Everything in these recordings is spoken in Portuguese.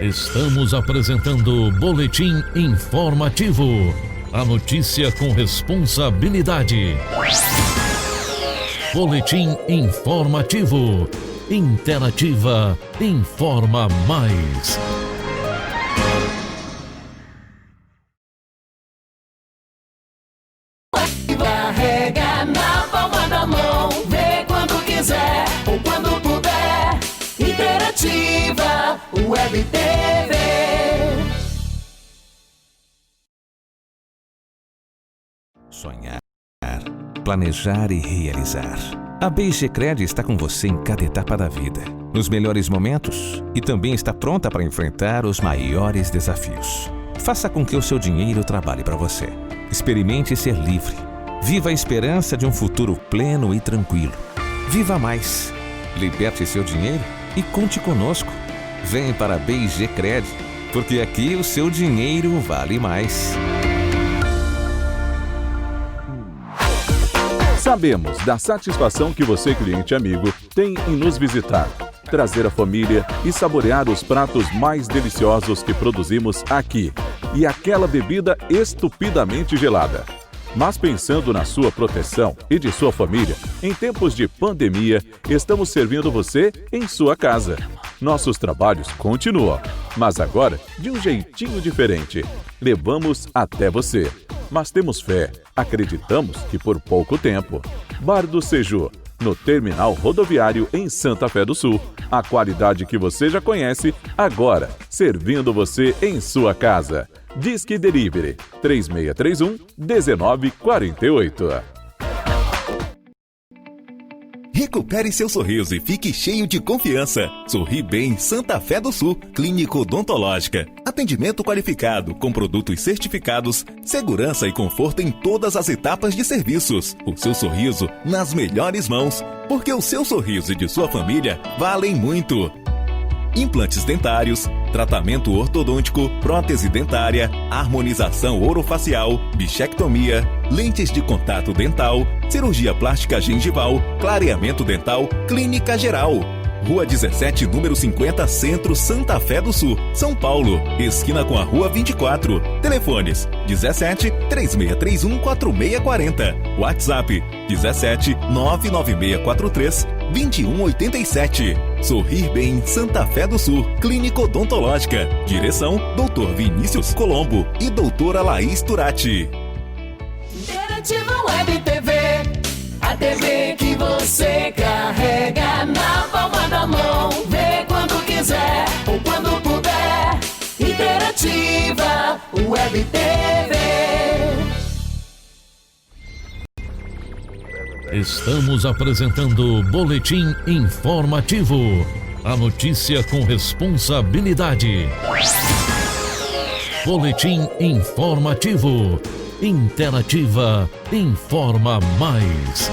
Estamos apresentando Boletim Informativo. A notícia com responsabilidade. Boletim Informativo. Interativa informa mais. Carrega na palma da mão, vê quando quiser ou quando puder. Interativa Web TV. Sonhar, planejar e realizar. A BGCred está com você em cada etapa da vida, nos melhores momentos e também está pronta para enfrentar os maiores desafios. Faça com que o seu dinheiro trabalhe para você. Experimente ser livre. Viva a esperança de um futuro pleno e tranquilo. Viva mais. Liberte seu dinheiro e conte conosco. Venha para a BGCred, porque aqui o seu dinheiro vale mais. Sabemos da satisfação que você, cliente amigo, tem em nos visitar, trazer a família e saborear os pratos mais deliciosos que produzimos aqui e aquela bebida estupidamente gelada. Mas pensando na sua proteção e de sua família, em tempos de pandemia, estamos servindo você em sua casa. Nossos trabalhos continuam, mas agora de um jeitinho diferente. Levamos até você. Mas temos fé, acreditamos que por pouco tempo. Bar do Seju, no Terminal Rodoviário em Santa Fé do Sul. A qualidade que você já conhece, agora, servindo você em sua casa. Disque Delivery 3631-1948. Recupere seu sorriso e fique cheio de confiança. Sorri Bem Santa Fé do Sul, Clínica Odontológica. Atendimento qualificado, com produtos certificados, segurança e conforto em todas as etapas de serviços. O seu sorriso nas melhores mãos, porque o seu sorriso e de sua família valem muito. Implantes dentários, tratamento ortodôntico, prótese dentária, harmonização orofacial, bichectomia, lentes de contato dental, cirurgia plástica gengival, clareamento dental, clínica geral. Rua 17, número 50, Centro, Santa Fé do Sul, São Paulo, esquina com a Rua 24. Telefones 17 3631 4640. WhatsApp 17 99643 2187. Sorrir Bem Santa Fé do Sul, Clínica Odontológica. Direção Dr. Vinícius Colombo e Doutora Laís Turati. Interativa Web TV, a TV que você carrega na palma da mão, vê quando quiser ou quando puder. Interativa Web TV. Estamos apresentando Boletim Informativo. A notícia com responsabilidade. Boletim Informativo. Interativa informa mais.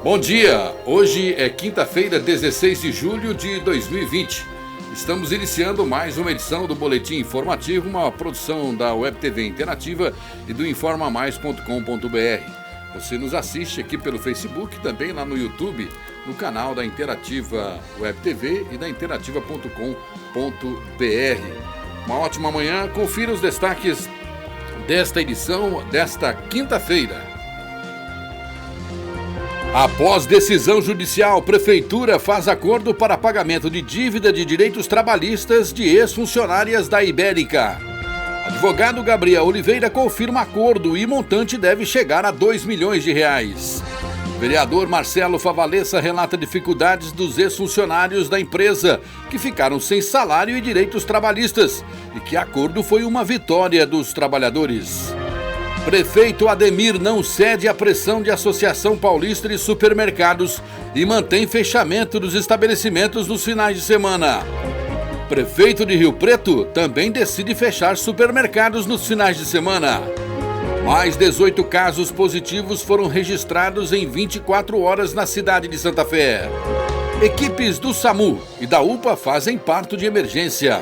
Bom dia! Hoje é quinta-feira, 16 de julho de 2020. Estamos iniciando mais uma edição do Boletim Informativo, uma produção da Web TV Interativa e do informamais.com.br. Você nos assiste aqui pelo Facebook, também lá no YouTube, no canal da Interativa Web TV e da interativa.com.br. Uma ótima manhã, confira os destaques desta edição desta quinta-feira. Após decisão judicial, Prefeitura faz acordo para pagamento de dívida de direitos trabalhistas de ex-funcionárias da Ibérica. Advogado Gabriel Oliveira confirma acordo e montante deve chegar a R$2 milhões. Vereador Marcelo Favalesa relata dificuldades dos ex-funcionários da empresa, que ficaram sem salário e direitos trabalhistas, e que acordo foi uma vitória dos trabalhadores. Prefeito Ademir não cede à pressão de Associação Paulista de Supermercados e mantém fechamento dos estabelecimentos nos finais de semana. Prefeito de Rio Preto também decide fechar supermercados nos finais de semana. Mais 18 casos positivos foram registrados em 24 horas na cidade de Santa Fé. Equipes do SAMU e da UPA fazem parto de emergência.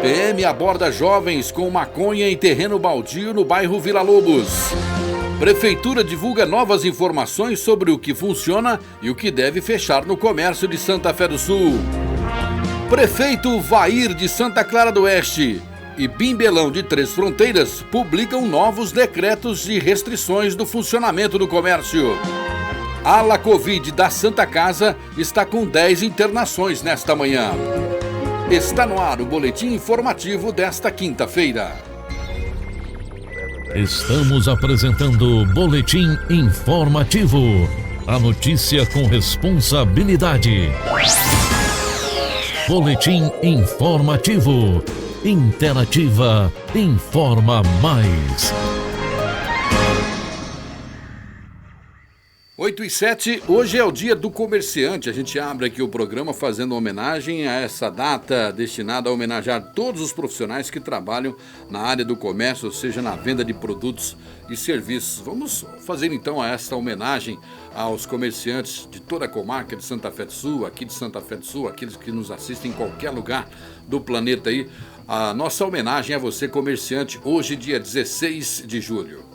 PM aborda jovens com maconha em terreno baldio no bairro Vila Lobos. Prefeitura divulga novas informações sobre o que funciona e o que deve fechar no comércio de Santa Fé do Sul. Prefeito Vair de Santa Clara do Oeste e Bimbelão de Três Fronteiras publicam novos decretos de restrições do funcionamento do comércio. Ala Covid da Santa Casa está com 10 internações nesta manhã. Está no ar o boletim informativo desta quinta-feira. Estamos apresentando Boletim Informativo. A notícia com responsabilidade. Boletim Informativo. Interativa. Informa mais. 8h07, hoje é o dia do comerciante. A gente abre aqui o programa fazendo homenagem a essa data destinada a homenagear todos os profissionais que trabalham na área do comércio, ou seja, na venda de produtos e serviços. Vamos fazer então esta homenagem aos comerciantes de toda a comarca de Santa Fé do Sul, aqui de Santa Fé do Sul, aqueles que nos assistem em qualquer lugar do planeta aí. A nossa homenagem a você, comerciante, hoje, dia 16 de julho.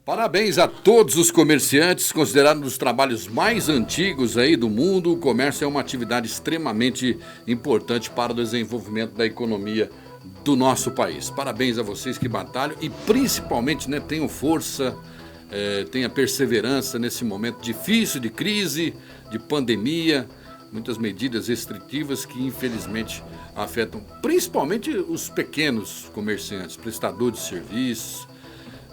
Parabéns a todos os comerciantes, considerado um dos trabalhos mais antigos aí do mundo. O comércio é uma atividade extremamente importante para o desenvolvimento da economia do nosso país. Parabéns a vocês que batalham e principalmente, tenham força, tenham perseverança nesse momento difícil de crise, de pandemia, muitas medidas restritivas que infelizmente afetam principalmente os pequenos comerciantes, prestadores de serviços.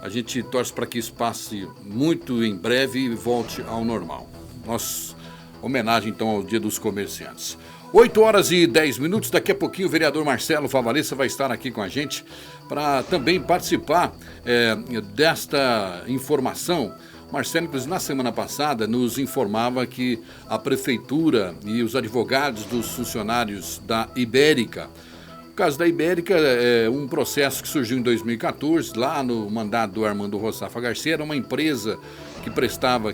A gente torce para que isso passe muito em breve e volte ao normal. Nossa homenagem, então, ao Dia dos Comerciantes. 8h10, daqui a pouquinho o vereador Marcelo Favalesa vai estar aqui com a gente para também participar desta informação. Marcelo, inclusive, na semana passada, nos informava que a Prefeitura e os advogados dos funcionários da Ibérica. O caso da Ibérica é um processo que surgiu em 2014, lá no mandato do Armando Roçafa Garcia. Era uma empresa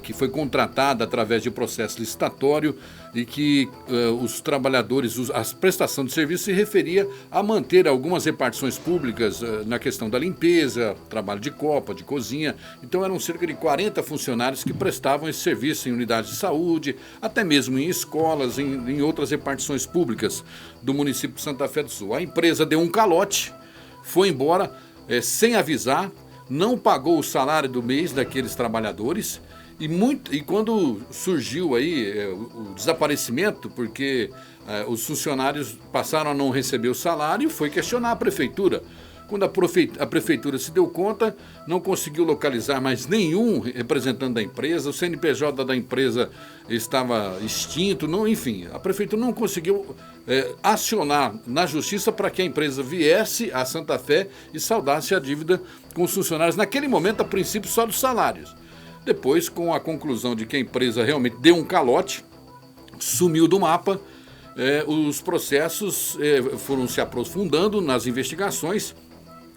que foi contratada através de processo licitatório e que os trabalhadores, a prestação de serviço se referia a manter algumas repartições públicas na questão da limpeza, trabalho de copa, de cozinha. Então eram cerca de 40 funcionários que prestavam esse serviço em unidades de saúde, até mesmo em escolas, em outras repartições públicas do município de Santa Fé do Sul. A empresa deu um calote, foi embora sem avisar, não pagou o salário do mês daqueles trabalhadores e quando surgiu aí o desaparecimento, porque os funcionários passaram a não receber o salário, foi questionar a prefeitura. Quando a prefeitura se deu conta, não conseguiu localizar mais nenhum representante da empresa, o CNPJ da empresa estava extinto, enfim, a prefeitura não conseguiu acionar na justiça para que a empresa viesse a Santa Fé e saldasse a dívida com os funcionários, naquele momento, a princípio, só dos salários. Depois, com a conclusão de que a empresa realmente deu um calote, sumiu do mapa, os processos foram se aprofundando nas investigações,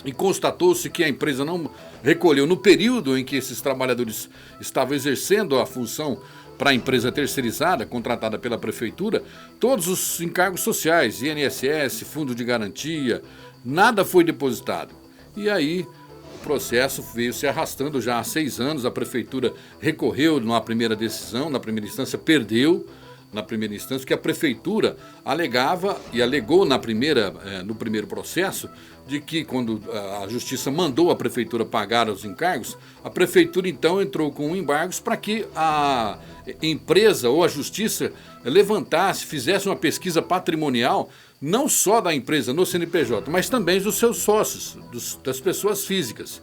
e constatou-se que a empresa não recolheu, no período em que esses trabalhadores estavam exercendo a função para a empresa terceirizada, contratada pela prefeitura, todos os encargos sociais, INSS, fundo de garantia, nada foi depositado. E aí o processo veio se arrastando já há 6 anos, a prefeitura recorreu na primeira decisão, na primeira instância, perdeu. na primeira instância, que a prefeitura alegava e alegou no primeiro processo, de que quando a justiça mandou a prefeitura pagar os encargos, a prefeitura então entrou com embargos para que a empresa ou a justiça levantasse, fizesse uma pesquisa patrimonial, não só da empresa no CNPJ, mas também dos seus sócios, das pessoas físicas.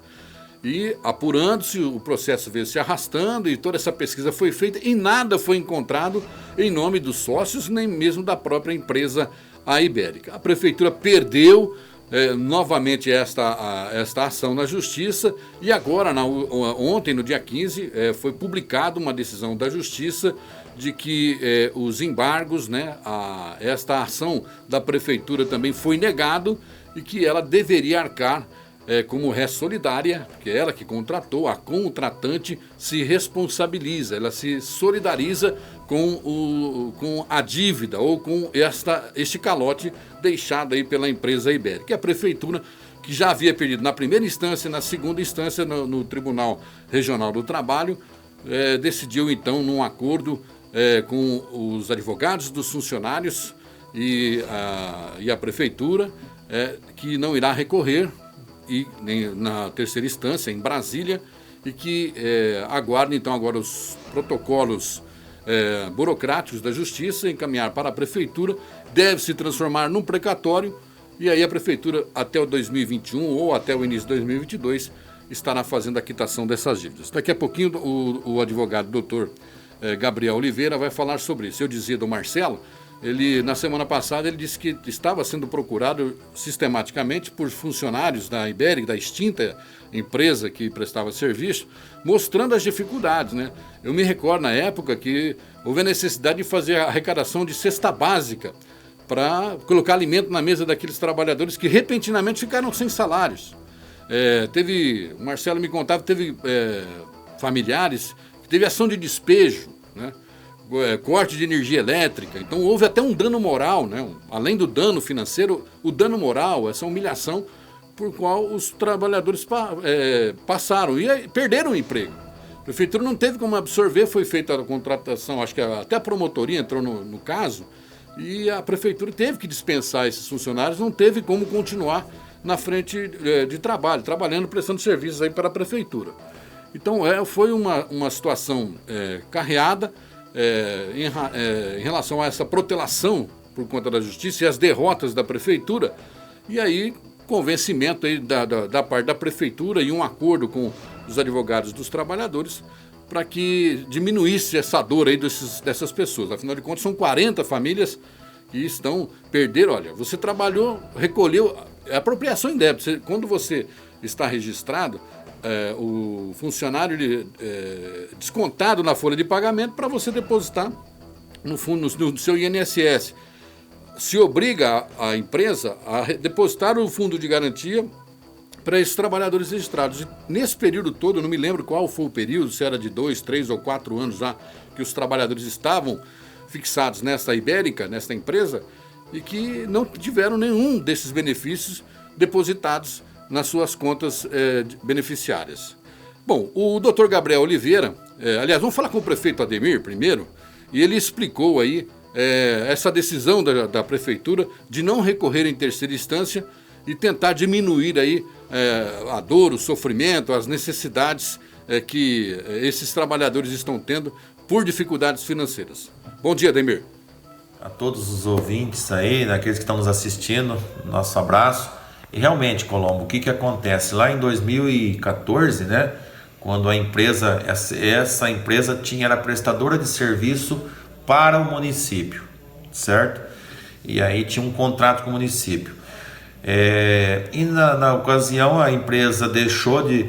E apurando-se, o processo veio se arrastando e toda essa pesquisa foi feita e nada foi encontrado em nome dos sócios, nem mesmo da própria empresa a Ibérica. A prefeitura perdeu novamente esta ação na justiça e agora, ontem, no dia 15, foi publicada uma decisão da justiça de que os embargos, né, esta ação da prefeitura também foi negado e que ela deveria arcar como ré solidária, que é ela que contratou, a contratante se responsabiliza, ela se solidariza com a dívida ou com este calote deixado aí pela empresa Ibérica. Que a prefeitura, que já havia perdido na primeira instância e na segunda instância no Tribunal Regional do Trabalho, decidiu então num acordo com os advogados dos funcionários e a prefeitura que não irá recorrer e nem na terceira instância, em Brasília, e que aguarda então agora os protocolos burocráticos da justiça, encaminhar para a prefeitura, deve se transformar num precatório, e aí a prefeitura até o 2021 ou até o início de 2022 estará fazendo a quitação dessas dívidas. Daqui a pouquinho o advogado doutor Gabriel Oliveira vai falar sobre isso. Eu dizia do Marcelo, na semana passada, ele disse que estava sendo procurado sistematicamente por funcionários da Ibérica, da extinta empresa que prestava serviço, mostrando as dificuldades, né? Eu me recordo na época que houve a necessidade de fazer a arrecadação de cesta básica para colocar alimento na mesa daqueles trabalhadores que repentinamente ficaram sem salários. O Marcelo me contava, teve familiares que teve ação de despejo, né? Corte de energia elétrica, então houve até um dano moral, né? Além do dano financeiro, o dano moral, essa humilhação por qual os trabalhadores passaram e perderam o emprego. A prefeitura não teve como absorver, foi feita a contratação, acho que até a promotoria entrou no caso, e a prefeitura teve que dispensar esses funcionários, não teve como continuar na frente de trabalho, trabalhando, prestando serviços aí para a prefeitura. Então foi uma situação carreada, em relação a essa protelação por conta da justiça e as derrotas da prefeitura, e aí convencimento aí da parte da prefeitura e um acordo com os advogados dos trabalhadores para que diminuísse essa dor aí dessas pessoas. Afinal de contas, são 40 famílias que perderam. Olha, você trabalhou, recolheu, apropriação indébita. Quando você está registrado, o funcionário descontado na folha de pagamento para você depositar no seu INSS. Se obriga a empresa a depositar o fundo de garantia para esses trabalhadores registrados. E nesse período todo, eu não me lembro qual foi o período, se era de 2, 3 ou 4 anos já que os trabalhadores estavam fixados nessa Ibérica, nessa empresa, e que não tiveram nenhum desses benefícios depositados nas suas contas beneficiárias. Bom, o doutor Gabriel Oliveira, aliás, vamos falar com o prefeito Ademir primeiro, e ele explicou aí essa decisão da prefeitura de não recorrer em terceira instância e tentar diminuir aí a dor, o sofrimento, as necessidades que esses trabalhadores estão tendo por dificuldades financeiras. Bom dia, Ademir. A todos os ouvintes aí, aqueles que estão nos assistindo, nosso abraço. E realmente, Colombo, o que acontece? Lá em 2014, né, quando a empresa, essa empresa era prestadora de serviço para o município, certo? E aí tinha um contrato com o município. E na ocasião a empresa deixou de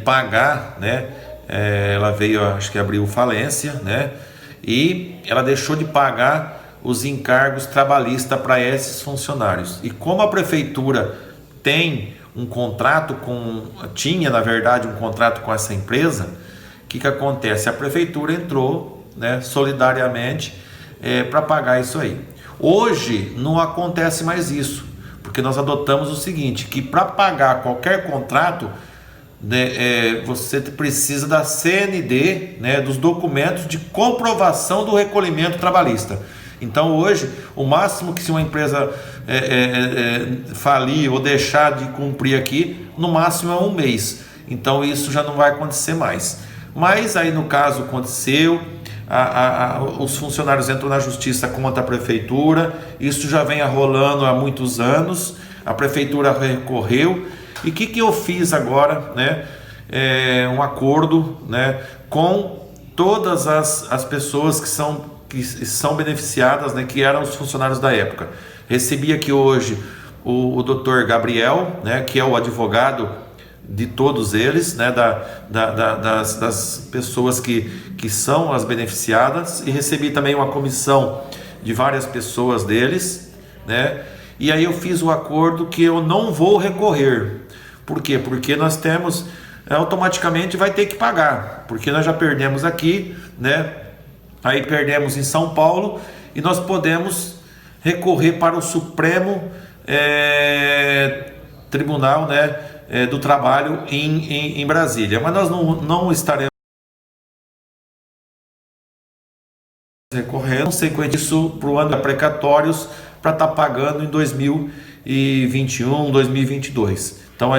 pagar, né? Ela veio, acho que abriu falência, né? E ela deixou de pagar os encargos trabalhistas para esses funcionários. E como a prefeitura tem um contrato tinha na verdade um contrato com essa empresa, o que acontece? A prefeitura entrou, né, solidariamente para pagar isso aí. Hoje não acontece mais isso, porque nós adotamos o seguinte, que para pagar qualquer contrato né, você precisa da CND, né, dos documentos de comprovação do recolhimento trabalhista. Então hoje, o máximo que se uma empresa falir ou deixar de cumprir aqui, no máximo é 1 mês. Então isso já não vai acontecer mais. Mas aí no caso aconteceu, os funcionários entram na justiça contra a prefeitura, isso já vem rolando há muitos anos, a prefeitura recorreu. E o que eu fiz agora, né? Um acordo, né, com todas as pessoas que são beneficiadas, né, que eram os funcionários da época. Recebi aqui hoje o Dr. Gabriel, né, que é o advogado de todos eles, né, das pessoas que são as beneficiadas, e recebi também uma comissão de várias pessoas deles, né, e aí eu fiz o acordo que eu não vou recorrer. Por quê? Porque nós temos, automaticamente vai ter que pagar, porque nós já perdemos aqui, né, aí perdemos em São Paulo, e nós podemos recorrer para o Supremo Tribunal, né, do Trabalho em Brasília, mas nós não estaremos recorrendo, consequente isso para o ano de precatórios para estar pagando em 2021, 2022. Então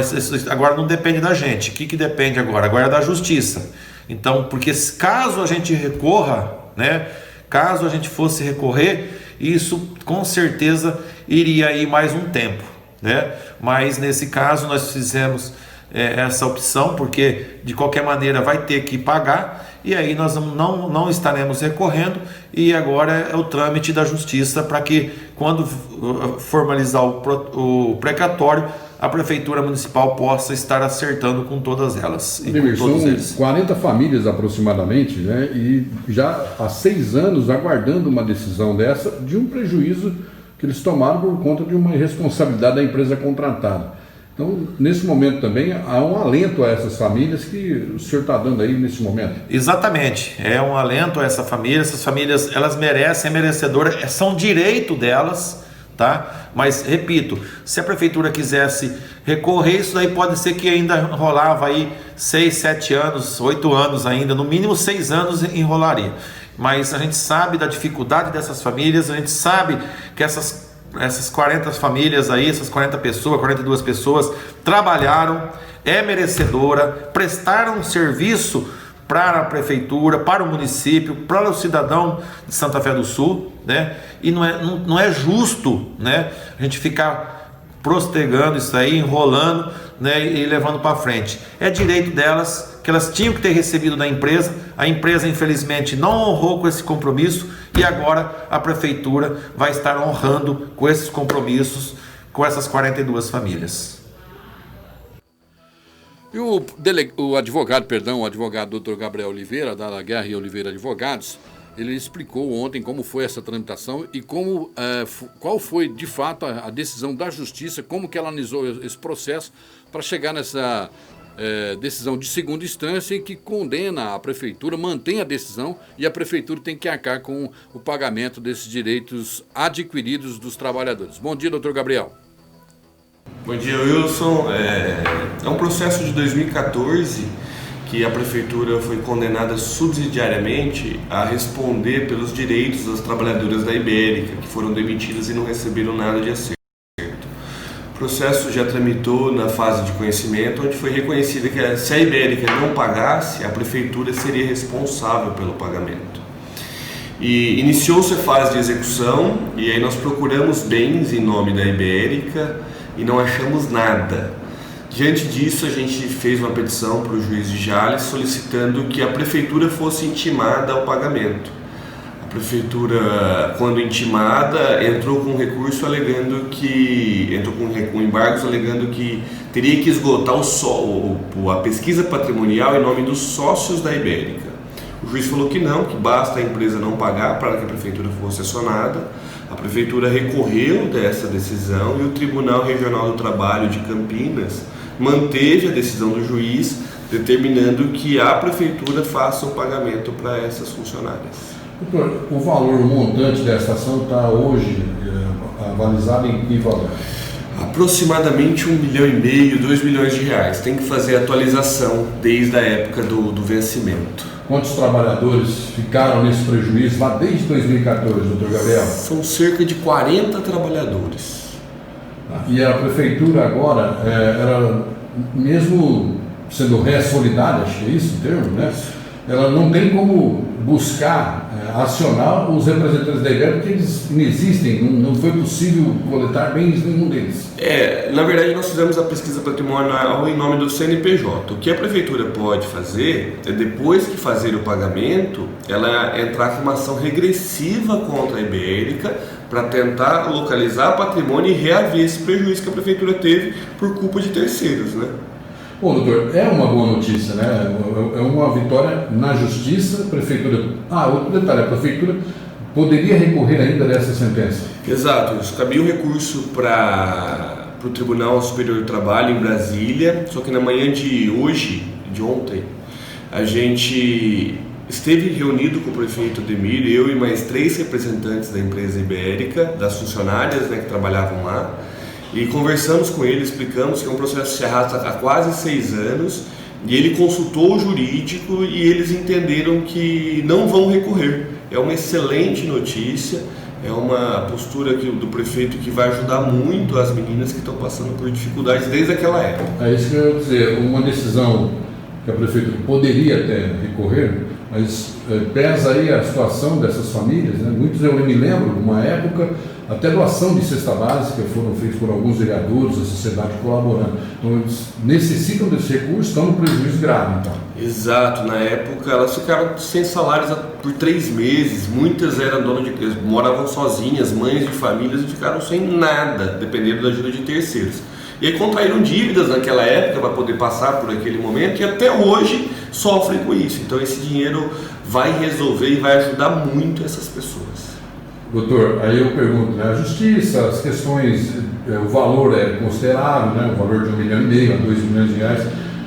agora não depende da gente. O que depende agora? Agora é da justiça. Então, porque caso a gente recorra, né, caso a gente fosse recorrer, isso com certeza iria ir mais um tempo, né? Mas nesse caso nós fizemos essa opção, porque de qualquer maneira vai ter que pagar, e aí nós não estaremos recorrendo, e agora é o trâmite da justiça para que, quando formalizar o precatório, a Prefeitura Municipal possa estar acertando com todas elas. E com todos eles. São 40 famílias aproximadamente, né? E já há 6 anos aguardando uma decisão dessa, de um prejuízo que eles tomaram por conta de uma irresponsabilidade da empresa contratada. Então, nesse momento também, há um alento a essas famílias que o senhor está dando aí nesse momento. Exatamente, é um alento a essa família. Essas famílias, elas merecem, é merecedora, são direito delas, tá? Mas, repito, se a prefeitura quisesse recorrer, isso daí pode ser que ainda rolava aí 6, 7 anos, 8 anos ainda, no mínimo 6 anos enrolaria. Mas a gente sabe da dificuldade dessas famílias, a gente sabe que essas 40 famílias aí, essas 40 pessoas, 42 pessoas trabalharam, é merecedora, prestaram serviço para a prefeitura, para o município, para o cidadão de Santa Fé do Sul, né? E não é justo, né, a gente ficar prostegando isso aí, enrolando, né, e levando para frente. É direito delas, que elas tinham que ter recebido da empresa. A empresa infelizmente não honrou com esse compromisso, e agora a prefeitura vai estar honrando com esses compromissos com essas 42 famílias. E o advogado Dr. Gabriel Oliveira, da Guerra e Oliveira Advogados, ele explicou ontem como foi essa tramitação e qual foi de fato a decisão da justiça, como que ela analisou esse processo para chegar nessa decisão de segunda instância, que condena a prefeitura, mantém a decisão, e a prefeitura tem que arcar com o pagamento desses direitos adquiridos dos trabalhadores. Bom dia, doutor Gabriel. Bom dia, Wilson. É um processo de 2014 que a prefeitura foi condenada subsidiariamente a responder pelos direitos das trabalhadoras da Ibérica, que foram demitidas e não receberam nada de acerto. O processo já tramitou na fase de conhecimento, onde foi reconhecido que se a Ibérica não pagasse, a prefeitura seria responsável pelo pagamento. E iniciou-se a fase de execução, e aí nós procuramos bens em nome da Ibérica e não achamos nada. Diante disso, a gente fez uma petição para o juiz de Jales solicitando que a prefeitura fosse intimada ao pagamento. A prefeitura, quando intimada, entrou com recurso alegando que com embargos alegando que teria que esgotar a pesquisa patrimonial em nome dos sócios da Ibérica. O juiz falou que não, que basta a empresa não pagar para que a prefeitura fosse acionada. A prefeitura recorreu dessa decisão e o Tribunal Regional do Trabalho de Campinas manteve a decisão do juiz, determinando que a prefeitura faça o pagamento para essas funcionárias. Doutor, o valor, o montante dessa ação está hoje avalizado em que valor? Aproximadamente 1,5 milhão, 2 milhões de reais. Tem que fazer a atualização desde a época do vencimento. Quantos trabalhadores ficaram nesse prejuízo lá desde 2014, doutor Gabriel? São cerca de 40 trabalhadores. E a prefeitura agora, ela, mesmo sendo ressolidária, acho que é isso o termo, né? Ela não tem como buscar, acionar os representantes da Ibérica, porque eles não existem, não foi possível coletar bens nenhum deles. Na verdade nós fizemos a pesquisa patrimonial em nome do CNPJ. O que a prefeitura pode fazer é, depois que fazer o pagamento, ela entrar com uma ação regressiva contra a Ibérica para tentar localizar patrimônio e reaver esse prejuízo que a prefeitura teve por culpa de terceiros, né? Bom, doutor, é uma boa notícia, né? É uma vitória na justiça, a prefeitura... outro detalhe, a prefeitura poderia recorrer ainda dessa sentença. Exato, isso cabia um recurso para o Tribunal Superior do Trabalho em Brasília, só que na manhã de ontem, a gente esteve reunido com o prefeito Ademir, eu e mais 3 representantes da empresa Ibérica, das funcionárias, né, que trabalhavam lá, e conversamos com ele, explicamos que é um processo que se arrasta há quase 6 anos, e ele consultou o jurídico e eles entenderam que não vão recorrer. É uma excelente notícia, é uma postura do prefeito que vai ajudar muito as meninas que estão passando por dificuldades desde aquela época. É isso que eu ia dizer, uma decisão que a prefeitura poderia até recorrer, mas pesa aí a situação dessas famílias, né? Muitos, eu me lembro, uma época, até doação de cesta básica foram feitas por alguns vereadores, a sociedade colaborando. Então eles necessitam desse recurso, estão no prejuízo grave, então. Exato, na época elas ficaram sem salários por 3 meses, muitas eram donas de casa, moravam sozinhas, mães de famílias e ficaram sem nada, dependendo da ajuda de terceiros. E aí contraíram dívidas naquela época para poder passar por aquele momento e até hoje sofrem com isso. Então esse dinheiro vai resolver e vai ajudar muito essas pessoas. Doutor, aí eu pergunto, né, a justiça, as questões, o valor é considerável, né, o valor de 1,5 milhão a 2 milhões de reais,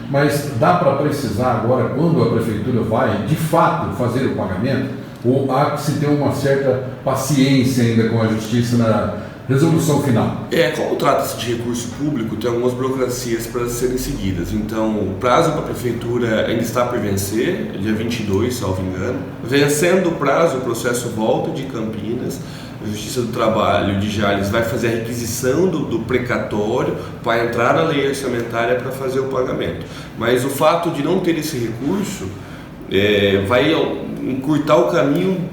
mas dá para precisar agora quando a prefeitura vai, de fato, fazer o pagamento? Ou há que se ter uma certa paciência ainda com a justiça na resolução final? Como trata-se de recurso público, tem algumas burocracias para serem seguidas. Então, o prazo para a prefeitura ainda está por vencer, dia 22, salvo engano. Vencendo o prazo, o processo volta de Campinas. A Justiça do Trabalho de Jales vai fazer a requisição do precatório para entrar na lei orçamentária para fazer o pagamento. Mas o fato de não ter esse recurso vai encurtar o caminho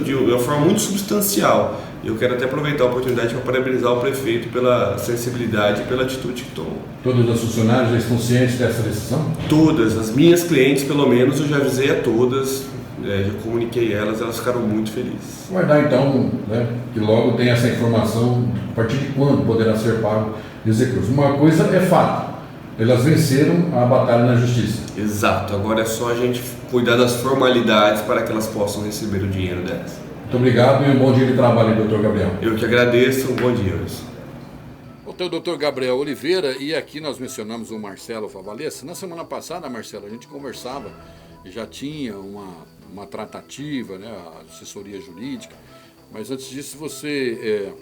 de uma forma muito substancial. Eu quero até aproveitar a oportunidade para parabenizar o prefeito pela sensibilidade e pela atitude que tomou. Todas as funcionárias já estão cientes dessa decisão? Todas, as minhas clientes pelo menos eu já avisei a todas, já comuniquei elas ficaram muito felizes. Guardar então, né, que logo tem essa informação, a partir de quando poderá ser pago esse recurso. Uma coisa é fato, elas venceram a batalha na justiça. Exato, agora é só a gente cuidar das formalidades para que elas possam receber o dinheiro delas. Muito obrigado e um bom dia de trabalho, doutor Gabriel. Eu que agradeço, um bom dia, Wilson. O doutor Gabriel Oliveira, e aqui nós mencionamos o Marcelo Favalesa. Na semana passada, Marcelo, a gente conversava e já tinha uma tratativa, né, a assessoria jurídica, mas antes disso você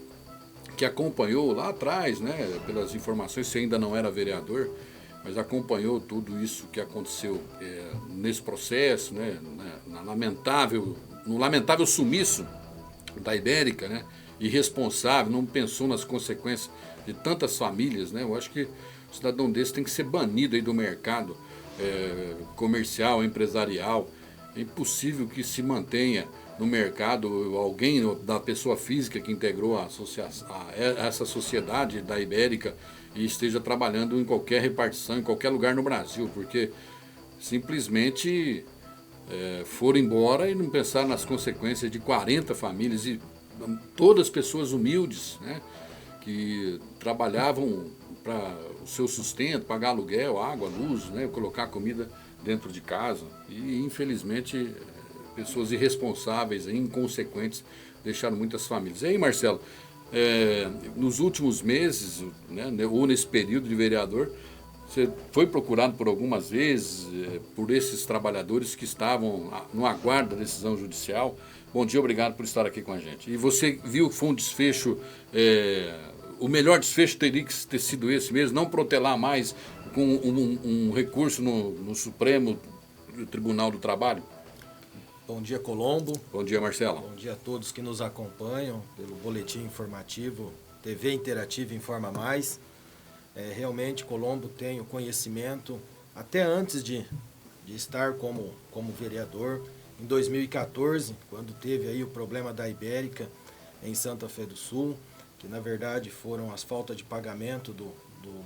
que acompanhou lá atrás, né, pelas informações, você ainda não era vereador, mas acompanhou tudo isso que aconteceu nesse processo, né, no lamentável sumiço da Ibérica, né, irresponsável, não pensou nas consequências de tantas famílias, né? Eu acho que o cidadão desse tem que ser banido aí do mercado comercial, empresarial. É impossível que se mantenha no mercado alguém da pessoa física que integrou essa sociedade da Ibérica e esteja trabalhando em qualquer repartição, em qualquer lugar no Brasil, porque simplesmente foram embora e não pensaram nas consequências de 40 famílias e todas pessoas humildes, né, que trabalhavam para o seu sustento, pagar aluguel, água, luz, né, colocar comida dentro de casa e infelizmente pessoas irresponsáveis, inconsequentes deixaram muitas famílias. E aí, Marcelo, nos últimos meses, né, ou nesse período de vereador, você foi procurado por algumas vezes por esses trabalhadores que estavam no aguardo da decisão judicial. Bom dia, obrigado por estar aqui com a gente. E você viu que foi um desfecho o melhor desfecho teria que ter sido esse mesmo, não protelar mais com um recurso no Supremo Tribunal do Trabalho? Bom dia, Colombo. Bom dia, Marcelo. Bom dia a todos que nos acompanham pelo Boletim Informativo TV Interativa Informa Mais. Realmente, Colombo, tenho conhecimento, até antes de estar como vereador, em 2014, quando teve aí o problema da Ibérica em Santa Fé do Sul, que na verdade foram as faltas de pagamento do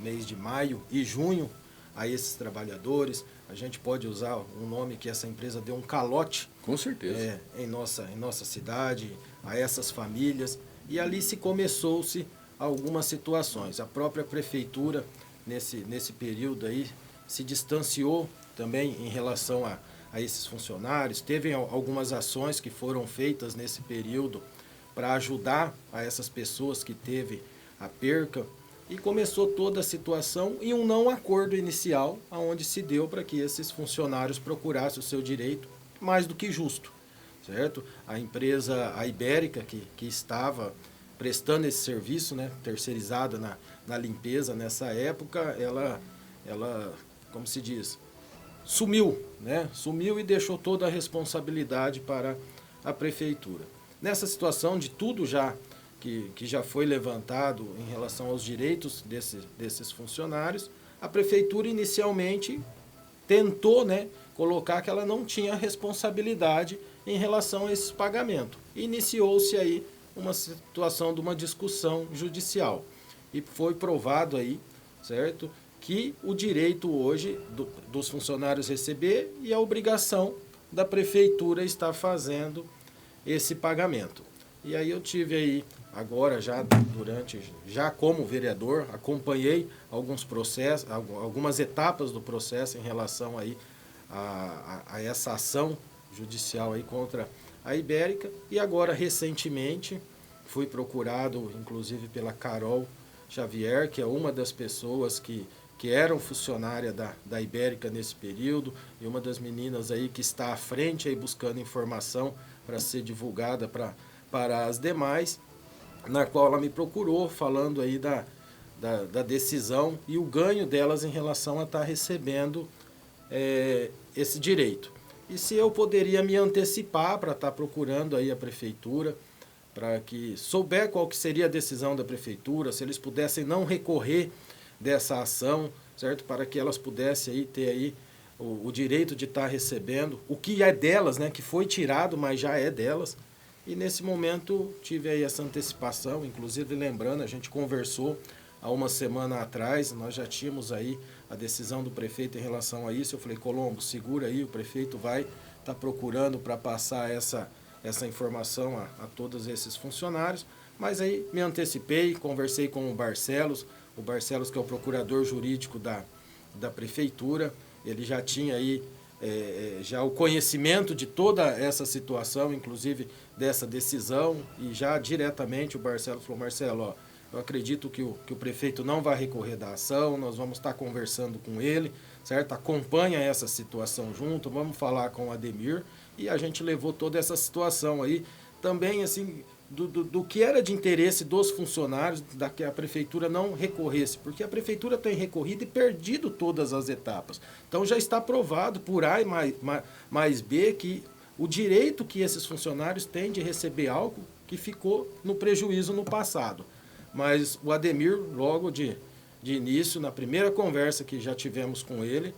mês de maio e junho a esses trabalhadores. A gente pode usar um nome que essa empresa deu um calote. Com certeza. Em nossa cidade, a essas famílias. E ali começou-se algumas situações. A própria prefeitura, nesse período aí, se distanciou também em relação a esses funcionários. Teve algumas ações que foram feitas nesse período para ajudar a essas pessoas que teve a perca. E começou toda a situação em um não acordo inicial, onde se deu para que esses funcionários procurassem o seu direito mais do que justo, certo? A empresa, a Ibérica, que estava prestando esse serviço, né, terceirizada na limpeza nessa época, ela, como se diz, sumiu, né? Sumiu e deixou toda a responsabilidade para a prefeitura. Nessa situação de tudo que já foi levantado em relação aos direitos desses funcionários, a prefeitura inicialmente tentou, né, colocar que ela não tinha responsabilidade em relação a esse pagamento. Iniciou-se aí uma situação de uma discussão judicial e foi provado aí, certo, que o direito hoje dos funcionários receber e a obrigação da prefeitura estar fazendo esse pagamento. E aí eu tive aí, agora já como vereador, acompanhei alguns processos, algumas etapas do processo em relação aí a essa ação judicial aí contra a Ibérica. E agora, recentemente, fui procurado, inclusive pela Carol Xavier, que é uma das pessoas que eram funcionária da Ibérica nesse período, e uma das meninas aí que está à frente aí buscando informação para ser divulgada para as demais, na qual ela me procurou falando aí da decisão e o ganho delas em relação a estar recebendo esse direito. E se eu poderia me antecipar para estar procurando aí a prefeitura, para que souber qual que seria a decisão da prefeitura, se eles pudessem não recorrer dessa ação, certo? Para que elas pudessem aí ter aí o direito de estar recebendo o que é delas, né? Que foi tirado, mas já é delas. E nesse momento tive aí essa antecipação, inclusive lembrando, a gente conversou há uma semana atrás, nós já tínhamos aí a decisão do prefeito em relação a isso. Eu falei, Colombo, segura aí, o prefeito vai estar procurando para passar essa informação a todos esses funcionários. Mas aí me antecipei, conversei com o Barcelos que é o procurador jurídico da prefeitura. Ele já tinha aí já o conhecimento de toda essa situação, inclusive dessa decisão, e já diretamente o Barcelos falou, Marcelo, ó, eu acredito que o prefeito não vai recorrer da ação, nós vamos estar conversando com ele, certo? Acompanha essa situação junto, vamos falar com o Ademir, e a gente levou toda essa situação aí, também assim, do que era de interesse dos funcionários, da que a prefeitura não recorresse, porque a prefeitura tem recorrido e perdido todas as etapas. Então já está provado por A mais B que o direito que esses funcionários têm de receber algo que ficou no prejuízo no passado. Mas o Ademir, logo de início, na primeira conversa que já tivemos com ele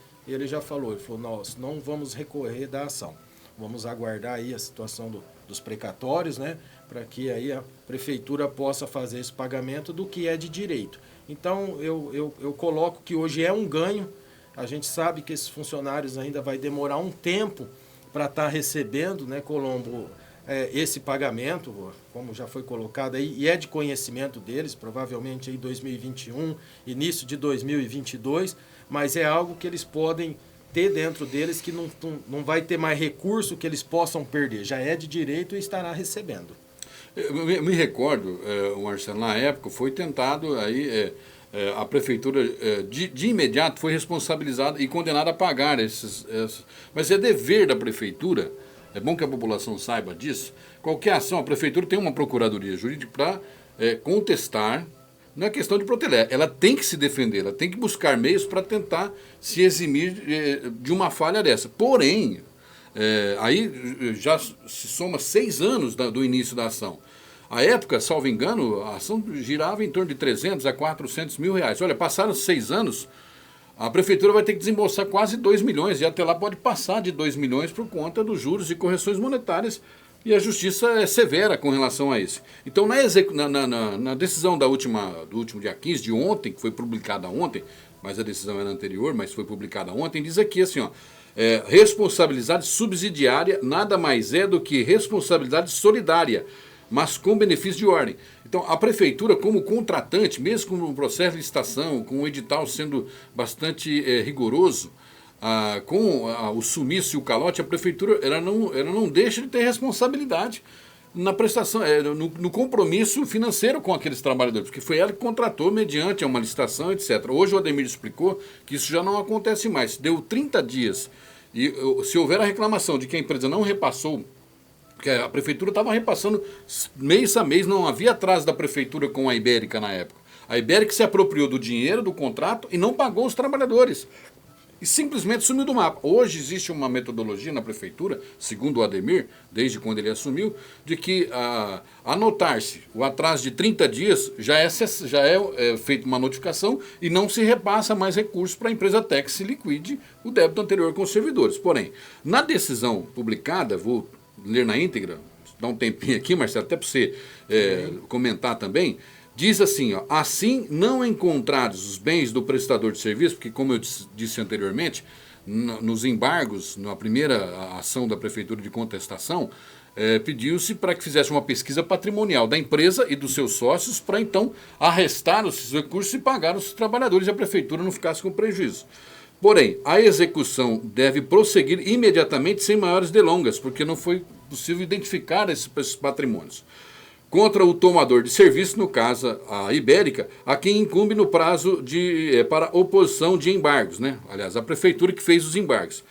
já falou, nós não vamos recorrer da ação. Vamos aguardar aí a situação dos precatórios, né, para que aí a prefeitura possa fazer esse pagamento do que é de direito. Então, eu coloco que hoje é um ganho. A gente sabe que esses funcionários ainda vai demorar um tempo para estar recebendo, né, Colombo, esse pagamento, como já foi colocado aí, e é de conhecimento deles, provavelmente em 2021, início de 2022, mas é algo que eles podem ter dentro deles, que não vai ter mais recurso que eles possam perder. Já é de direito e estará recebendo. Eu me recordo, Marcelo, na época foi tentado aí, a prefeitura de imediato foi responsabilizada e condenada a pagar esses. Mas é dever da prefeitura, é bom que a população saiba disso, qualquer ação, a prefeitura tem uma procuradoria jurídica para contestar, não é questão de proteger, ela tem que se defender, ela tem que buscar meios para tentar se eximir de uma falha dessa. Porém, aí já se soma 6 anos do início da ação. À época, salvo engano, a ação girava em torno de 300 a 400 mil reais. Olha, passaram 6 anos, a prefeitura vai ter que desembolsar quase 2 milhões, e até lá pode passar de 2 milhões por conta dos juros e correções monetárias, e a justiça é severa com relação a isso. Então, na decisão do último dia 15, de ontem, que foi publicada ontem, mas a decisão era anterior, mas foi publicada ontem, diz aqui assim, ó, responsabilidade subsidiária nada mais é do que responsabilidade solidária, mas com benefício de ordem. Então, a prefeitura, como contratante, mesmo com o processo de licitação, com o edital sendo bastante rigoroso, com o sumiço e o calote, a prefeitura ela não deixa de ter responsabilidade na prestação, no compromisso financeiro com aqueles trabalhadores, porque foi ela que contratou mediante uma licitação, etc. Hoje o Ademir explicou que isso já não acontece mais. Deu 30 dias e se houver a reclamação de que a empresa não repassou, porque a prefeitura estava repassando mês a mês, não havia atraso da prefeitura com a Ibérica na época. A Ibérica se apropriou do dinheiro do contrato e não pagou os trabalhadores. E simplesmente sumiu do mapa. Hoje existe uma metodologia na prefeitura, segundo o Ademir, desde quando ele assumiu, de que anotar-se o atraso de 30 dias já é feita uma notificação e não se repassa mais recursos para a empresa até que se liquide o débito anterior com os servidores. Porém, na decisão publicada, vou ler na íntegra, dá um tempinho aqui, Marcelo, até para você comentar também, diz assim, ó, assim não encontrados os bens do prestador de serviço, porque como eu disse anteriormente, nos embargos, na primeira ação da prefeitura de contestação, pediu-se para que fizesse uma pesquisa patrimonial da empresa e dos seus sócios para então arrestar os recursos e pagar os trabalhadores e a prefeitura não ficasse com prejuízo. Porém, a execução deve prosseguir imediatamente sem maiores delongas, porque não foi possível identificar esses patrimônios. Contra o tomador de serviço, no caso a Ibérica, a quem incumbe no prazo para oposição de embargos, né? Aliás, a prefeitura que fez os embargos.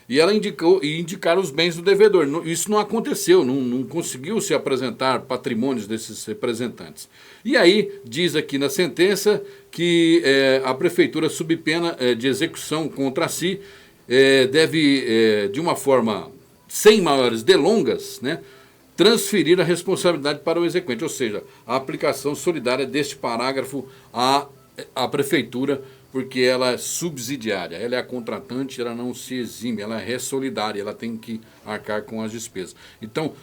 E ela indicar os bens do devedor. Isso não aconteceu, não conseguiu se apresentar patrimônios desses representantes. E aí, diz aqui na sentença que a prefeitura, sob pena de execução contra si, deve, de uma forma sem maiores delongas, né, transferir a responsabilidade para o exequente, ou seja, a aplicação solidária deste parágrafo à prefeitura, porque ela é subsidiária, ela é a contratante, ela não se exime, ela é solidária, ela tem que arcar com as despesas. Então,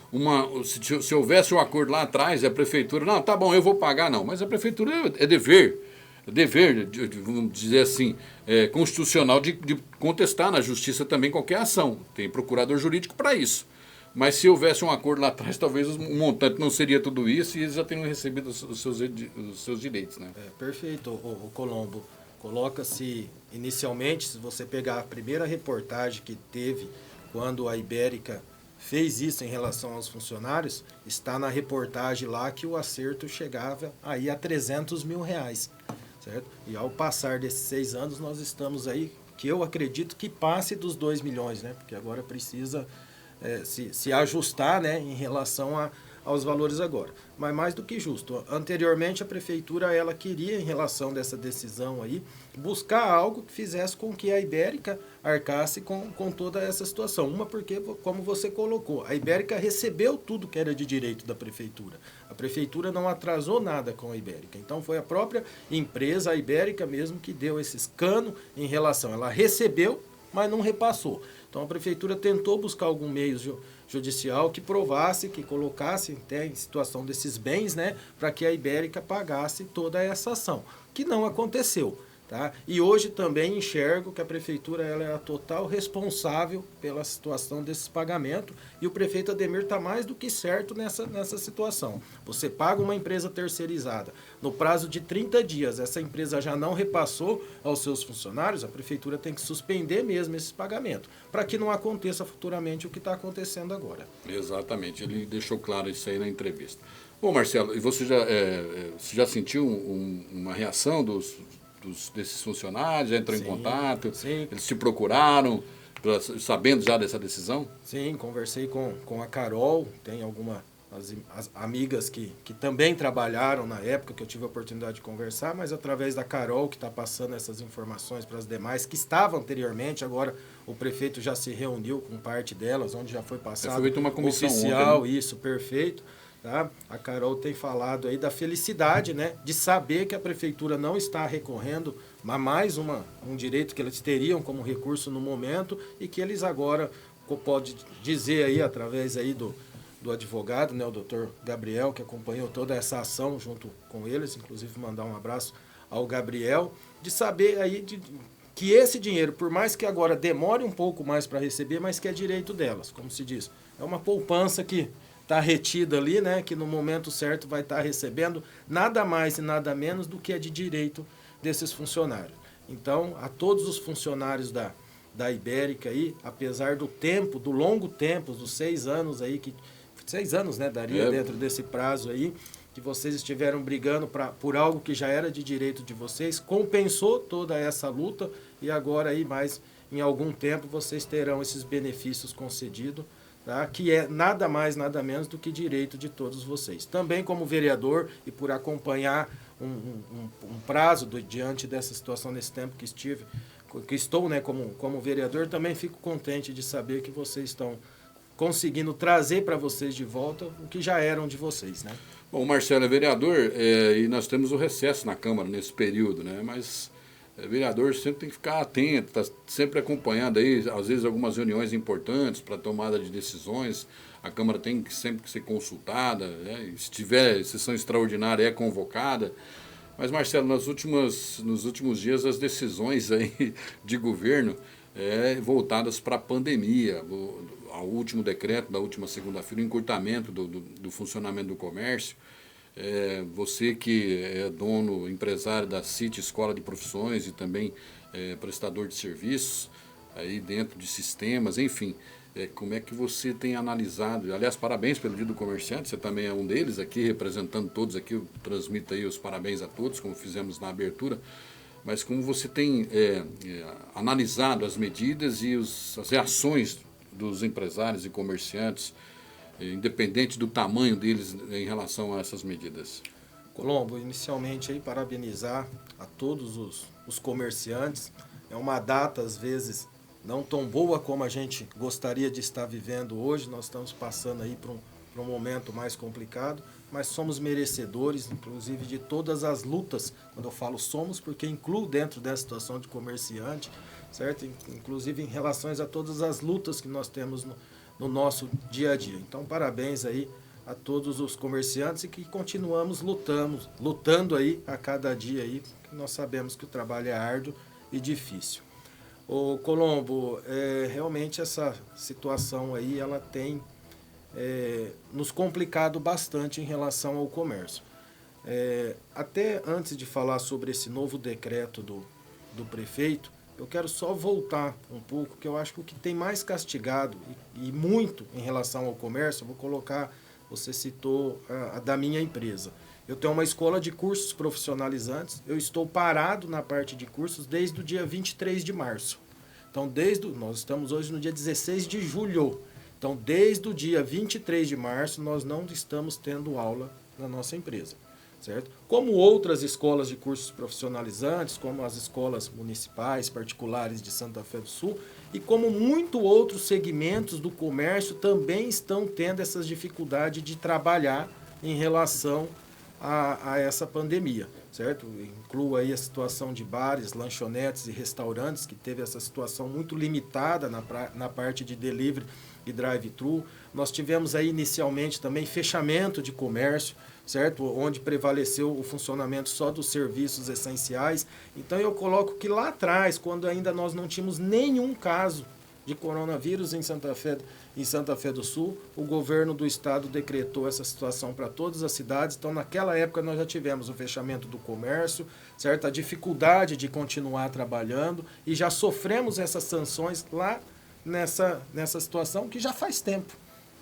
se houvesse um acordo lá atrás, a prefeitura, não, tá bom, eu vou pagar, não, mas a prefeitura é dever, vamos dizer assim, constitucional de contestar na justiça também qualquer ação, tem procurador jurídico para isso. Mas se houvesse um acordo lá atrás, talvez o montante não seria tudo isso e eles já teriam recebido os seus direitos, né? Perfeito, o Colombo. Coloca-se, inicialmente, se você pegar a primeira reportagem que teve quando a Ibérica fez isso em relação aos funcionários, está na reportagem lá que o acerto chegava aí a 300 mil reais, certo? E ao passar desses 6 anos, nós estamos aí, que eu acredito que passe dos 2 milhões, né? Porque agora precisa se ajustar, né, em relação aos valores agora. Mas mais do que justo. Anteriormente, a prefeitura ela queria, em relação dessa decisão aí, buscar algo que fizesse com que a Ibérica arcasse com toda essa situação. Uma porque, como você colocou, a Ibérica recebeu tudo que era de direito da prefeitura. A prefeitura não atrasou nada com a Ibérica. Então, foi a própria empresa, a Ibérica mesmo, que deu esse escano em relação. Ela recebeu, mas não repassou. Então, a prefeitura tentou buscar algum meio judicial que provasse, que colocasse até em situação desses bens, né, para que a Ibérica pagasse toda essa ação, que não aconteceu. Tá? E hoje também enxergo que a prefeitura ela é a total responsável pela situação desses pagamentos e o prefeito Ademir está mais do que certo nessa situação. Você paga uma empresa terceirizada, no prazo de 30 dias essa empresa já não repassou aos seus funcionários, a prefeitura tem que suspender mesmo esse pagamento, para que não aconteça futuramente o que está acontecendo agora. Exatamente, ele deixou claro isso aí na entrevista. Bom, Marcelo, e você já sentiu uma reação desses funcionários, já entrou em contato, sim. Eles te procuraram, sabendo já dessa decisão? Sim, conversei com a Carol, tem as amigas que também trabalharam na época que eu tive a oportunidade de conversar, mas através da Carol, que está passando essas informações para as demais, que estavam anteriormente, agora o prefeito já se reuniu com parte delas, onde já foi passado foi uma comissão oficial, ontem, né? Isso, perfeito. Tá? A Carol tem falado aí da felicidade, né, de saber que a prefeitura não está recorrendo a mais um direito que eles teriam como recurso no momento e que eles agora, pode dizer aí, através aí do advogado, né, o doutor Gabriel, que acompanhou toda essa ação junto com eles, inclusive mandar um abraço ao Gabriel, de saber aí que esse dinheiro, por mais que agora demore um pouco mais para receber, mas que é direito delas, como se diz. É uma poupança que está retida ali, né, que no momento certo vai estar recebendo nada mais e nada menos do que é de direito desses funcionários. Então, a todos os funcionários da Ibérica aí, apesar do tempo, do longo tempo, dos 6 anos aí, 6 anos, né, daria dentro desse prazo aí, que vocês estiveram brigando por algo que já era de direito de vocês, compensou toda essa luta e agora aí mais em algum tempo vocês terão esses benefícios concedidos, tá? Que é nada mais, nada menos do que direito de todos vocês. Também como vereador e por acompanhar um prazo diante dessa situação nesse tempo que estou, né, como vereador, também fico contente de saber que vocês estão conseguindo trazer para vocês de volta o que já eram de vocês, né? Bom, o Marcelo é vereador e nós temos o recesso na Câmara nesse período, né? Mas vereador sempre tem que ficar atento, tá sempre acompanhando aí, às vezes algumas reuniões importantes para tomada de decisões. A Câmara tem que sempre ser consultada, né? Se tiver sessão extraordinária é convocada. Mas, Marcelo, nos últimos dias as decisões aí de governo voltadas para a pandemia, ao último decreto da última segunda-feira, o encurtamento do funcionamento do comércio. Você que é dono, empresário da CIT Escola de Profissões e também prestador de serviços aí dentro de sistemas, enfim, como é que você tem analisado? Aliás, parabéns pelo Dia do Comerciante, você também é um deles aqui, representando todos aqui, eu transmito aí os parabéns a todos, como fizemos na abertura, mas como você tem analisado as medidas e as reações dos empresários e comerciantes, independente do tamanho deles em relação a essas medidas? Colombo, inicialmente aí parabenizar a todos os comerciantes. É uma data, às vezes, não tão boa como a gente gostaria de estar vivendo hoje. Nós estamos passando aí por um momento mais complicado, mas somos merecedores, inclusive, de todas as lutas. Quando eu falo somos, porque incluo dentro dessa situação de comerciante, certo? Inclusive em relação a todas as lutas que nós temos no nosso dia a dia. Então, parabéns aí a todos os comerciantes e que continuamos lutando aí a cada dia aí, porque nós sabemos que o trabalho é árduo e difícil. Ô Colombo, realmente essa situação aí, ela tem nos complicado bastante em relação ao comércio. Até antes de falar sobre esse novo decreto do prefeito, eu quero só voltar um pouco, que eu acho que o que tem mais castigado e muito em relação ao comércio, eu vou colocar, você citou a da minha empresa. Eu tenho uma escola de cursos profissionalizantes, eu estou parado na parte de cursos desde o dia 23 de março. Então, nós estamos hoje no dia 16 de julho. Então, desde o dia 23 de março, nós não estamos tendo aula na nossa empresa. Certo? Como outras escolas de cursos profissionalizantes, como as escolas municipais, particulares de Santa Fé do Sul, e como muitos outros segmentos do comércio também estão tendo essas dificuldades de trabalhar em relação a essa pandemia, certo? Incluo aí a situação de bares, lanchonetes e restaurantes, que teve essa situação muito limitada na parte de delivery e drive-thru. Nós tivemos aí inicialmente também fechamento de comércio, certo? Onde prevaleceu o funcionamento só dos serviços essenciais. Então eu coloco que lá atrás, quando ainda nós não tínhamos nenhum caso de coronavírus em Santa Fé do Sul, o governo do estado decretou essa situação para todas as cidades. Então naquela época nós já tivemos o fechamento do comércio, certo? A dificuldade de continuar trabalhando e já sofremos essas sanções lá nessa situação que já faz tempo.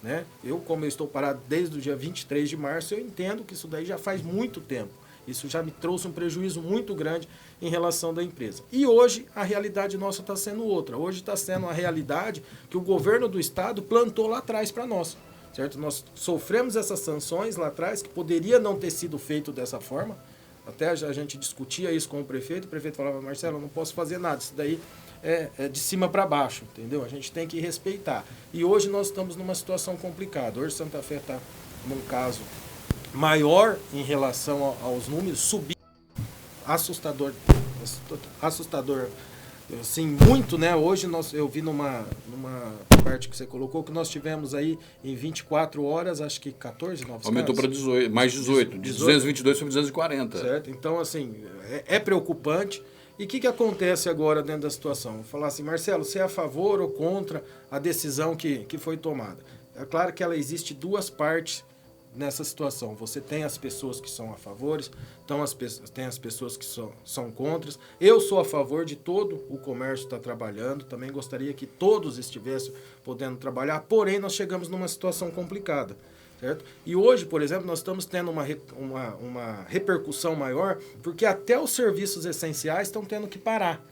Né? Como eu estou parado desde o dia 23 de março, eu entendo que isso daí já faz muito tempo. Isso já me trouxe um prejuízo muito grande em relação da empresa. E hoje a realidade nossa está sendo outra. Hoje está sendo a realidade que o governo do estado plantou lá atrás para nós. certo? Nós sofremos essas sanções lá atrás, que poderia não ter sido feito dessa forma. Até a gente discutia isso com o prefeito falava, Marcelo, eu não posso fazer nada, isso daí é de cima para baixo, entendeu? A gente tem que respeitar. E hoje nós estamos numa situação complicada. Hoje Santa Fé está num caso maior em relação aos números, subindo assustador, assim, muito, né? Hoje eu vi numa parte que você colocou que nós tivemos aí em 24 horas, acho que 14 novos Aumentou para 18, mais 18, de 222 para 240. Certo? Então, assim, é preocupante. E o que acontece agora dentro da situação? Vou falar assim, Marcelo, você é a favor ou contra a decisão que foi tomada? É claro que ela existe duas partes nessa situação. Você tem as pessoas que são a favor, tem as pessoas que são contra. Eu sou a favor de todo o comércio estar trabalhando, também gostaria que todos estivessem podendo trabalhar, porém nós chegamos numa situação complicada. Certo? E hoje, por exemplo, nós estamos tendo uma repercussão maior, porque até os serviços essenciais estão tendo que parar.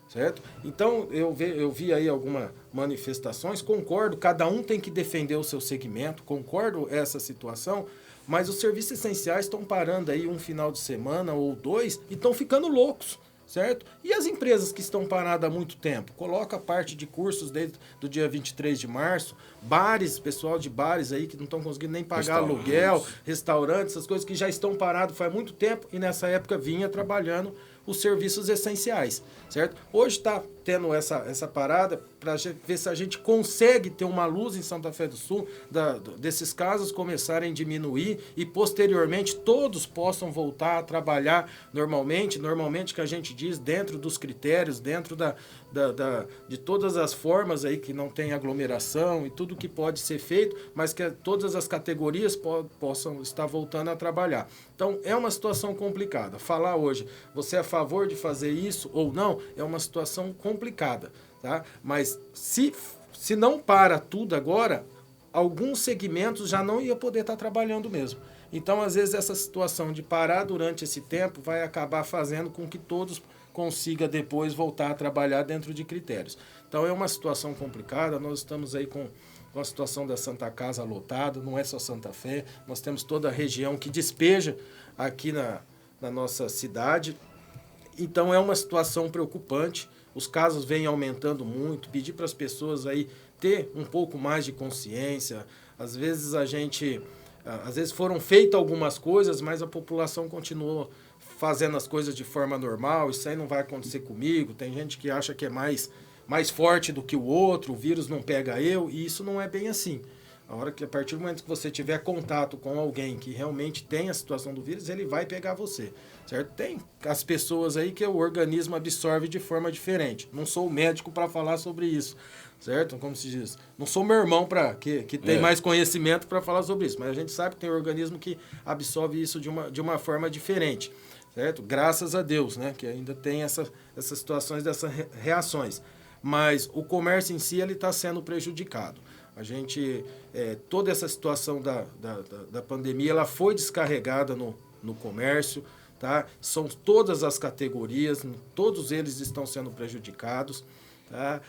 Certo? Então, eu vi aí algumas manifestações, concordo, cada um tem que defender o seu segmento, concordo essa situação, mas os serviços essenciais estão parando aí um final de semana ou 2 e estão ficando loucos, certo? E as empresas que estão paradas há muito tempo? Coloca a parte de cursos desde do dia 23 de março, bares, pessoal de bares aí que não estão conseguindo nem pagar aluguel, restaurantes, essas coisas que já estão parados faz muito tempo e nessa época vinha trabalhando os serviços essenciais, certo? Hoje está tendo essa parada para ver se a gente consegue ter uma luz em Santa Fé do Sul, desses casos começarem a diminuir e posteriormente todos possam voltar a trabalhar normalmente que a gente diz dentro dos critérios, dentro de todas as formas aí que não tem aglomeração e tudo que pode ser feito, mas que todas as categorias possam estar voltando a trabalhar. Então é uma situação complicada. Falar hoje, você é a favor de fazer isso ou não, é uma situação complicada, tá? Mas se não para tudo agora, alguns segmentos já não ia poder estar trabalhando mesmo. Então, às vezes, essa situação de parar durante esse tempo vai acabar fazendo com que todos consigam depois voltar a trabalhar dentro de critérios. Então, é uma situação complicada, nós estamos aí com a situação da Santa Casa lotada, não é só Santa Fé, nós temos toda a região que despeja aqui na nossa cidade. Então, é uma situação preocupante, os casos vêm aumentando muito, pedir para as pessoas aí ter um pouco mais de consciência, às vezes foram feitas algumas coisas, mas a população continuou fazendo as coisas de forma normal, isso aí não vai acontecer comigo, tem gente que acha que é mais forte do que o outro, o vírus não pega eu, e isso não é bem assim. A partir do momento que você tiver contato com alguém que realmente tem a situação do vírus, ele vai pegar você, certo? Tem as pessoas aí que o organismo absorve de forma diferente. Não sou médico para falar sobre isso, certo? Como se diz, não sou meu irmão que tem mais conhecimento para falar sobre isso, mas a gente sabe que tem um organismo que absorve isso de uma forma diferente, certo? Graças a Deus, né? Que ainda tem essas situações, dessas reações. Mas o comércio em si ele está sendo prejudicado. A gente, toda essa situação da pandemia, ela foi descarregada no comércio, tá? São todas as categorias, todos eles estão sendo prejudicados. Tá?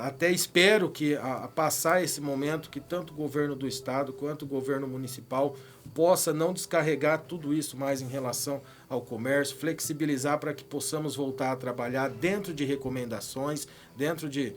Até espero que, a passar esse momento, que tanto o governo do estado quanto o governo municipal possa não descarregar tudo isso mais em relação ao comércio, flexibilizar para que possamos voltar a trabalhar dentro de recomendações, dentro de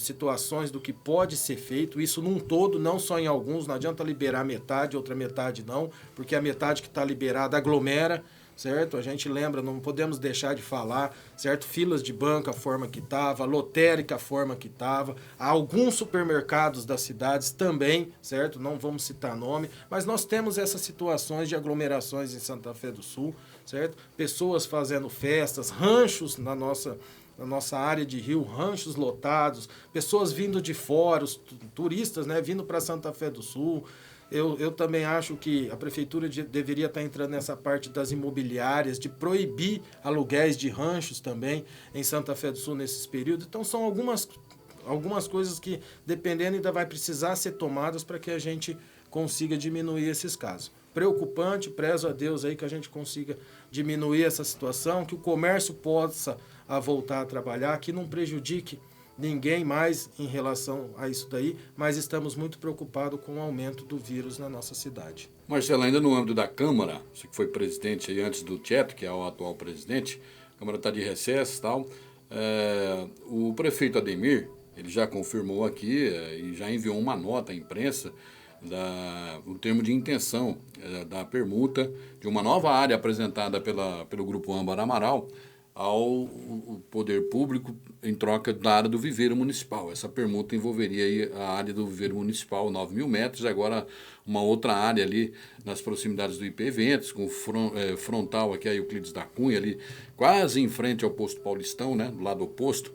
situações do que pode ser feito, isso num todo, não só em alguns, não adianta liberar metade, outra metade não, porque a metade que está liberada aglomera, certo? A gente lembra, não podemos deixar de falar, certo? Filas de banco, a forma que estava, lotérica, a forma que estava, alguns supermercados das cidades também, certo? Não vamos citar nome, mas nós temos essas situações de aglomerações em Santa Fé do Sul, certo? Pessoas fazendo festas, ranchos na nossa área de rio, ranchos lotados, pessoas vindo de fora, os turistas, né, vindo para Santa Fé do Sul. Eu também acho que a prefeitura deveria estar entrando nessa parte das imobiliárias, de proibir aluguéis de ranchos também em Santa Fé do Sul nesses períodos. Então são algumas coisas que, dependendo, ainda vai precisar ser tomadas para que a gente consiga diminuir esses casos. Preocupante, prezo a Deus aí que a gente consiga diminuir essa situação, que o comércio possa voltar a trabalhar, que não prejudique ninguém mais em relação a isso daí, mas estamos muito preocupados com o aumento do vírus na nossa cidade. Marcelo, ainda no âmbito da Câmara, você que foi presidente aí antes do Tieto, que é o atual presidente, a Câmara está de recesso e tal, o prefeito Ademir, ele já confirmou aqui e já enviou uma nota à imprensa o termo de intenção da permuta de uma nova área apresentada pelo Grupo Âmbar Amaral ao poder público em troca da área do viveiro municipal. Essa permuta envolveria aí a área do viveiro municipal, 9.000 metros, e agora uma outra área ali nas proximidades do IP Eventos, com frontal aqui a Euclides da Cunha, ali quase em frente ao posto Paulistão, né, do lado oposto,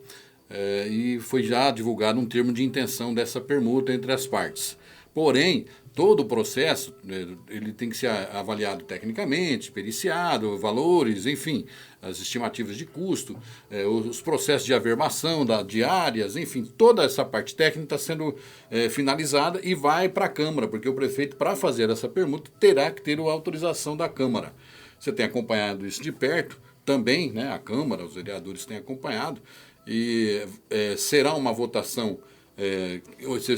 e foi já divulgado um termo de intenção dessa permuta entre as partes. Porém, todo o processo ele tem que ser avaliado tecnicamente, periciado, valores, enfim, as estimativas de custo, os processos de averbação de áreas, enfim, toda essa parte técnica está sendo finalizada e vai para a Câmara, porque o prefeito, para fazer essa permuta, terá que ter a autorização da Câmara. Você tem acompanhado isso de perto, também, né, a Câmara, os vereadores têm acompanhado, e será uma votação...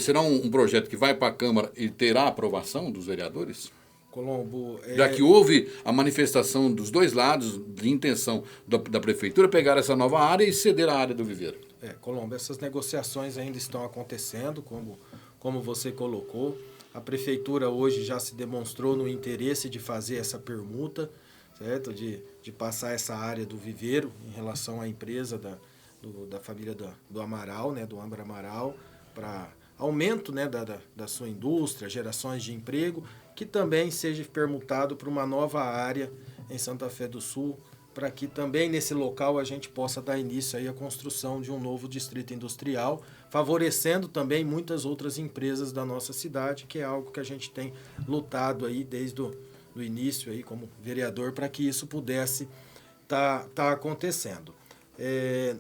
será um projeto que vai para a Câmara e terá a aprovação dos vereadores? Colombo... Já que houve a manifestação dos dois lados de intenção da Prefeitura pegar essa nova área e ceder a área do viveiro. Colombo, essas negociações ainda estão acontecendo, como você colocou. A Prefeitura hoje já se demonstrou no interesse de fazer essa permuta, certo? De passar essa área do viveiro em relação à empresa da família do Amaral, né, do Âmbar Amaral, para aumento, né, da sua indústria, gerações de emprego, que também seja permutado para uma nova área em Santa Fé do Sul, para que também nesse local a gente possa dar início aí à construção de um novo distrito industrial, favorecendo também muitas outras empresas da nossa cidade, que é algo que a gente tem lutado aí desde o início aí como vereador para que isso pudesse tá acontecendo.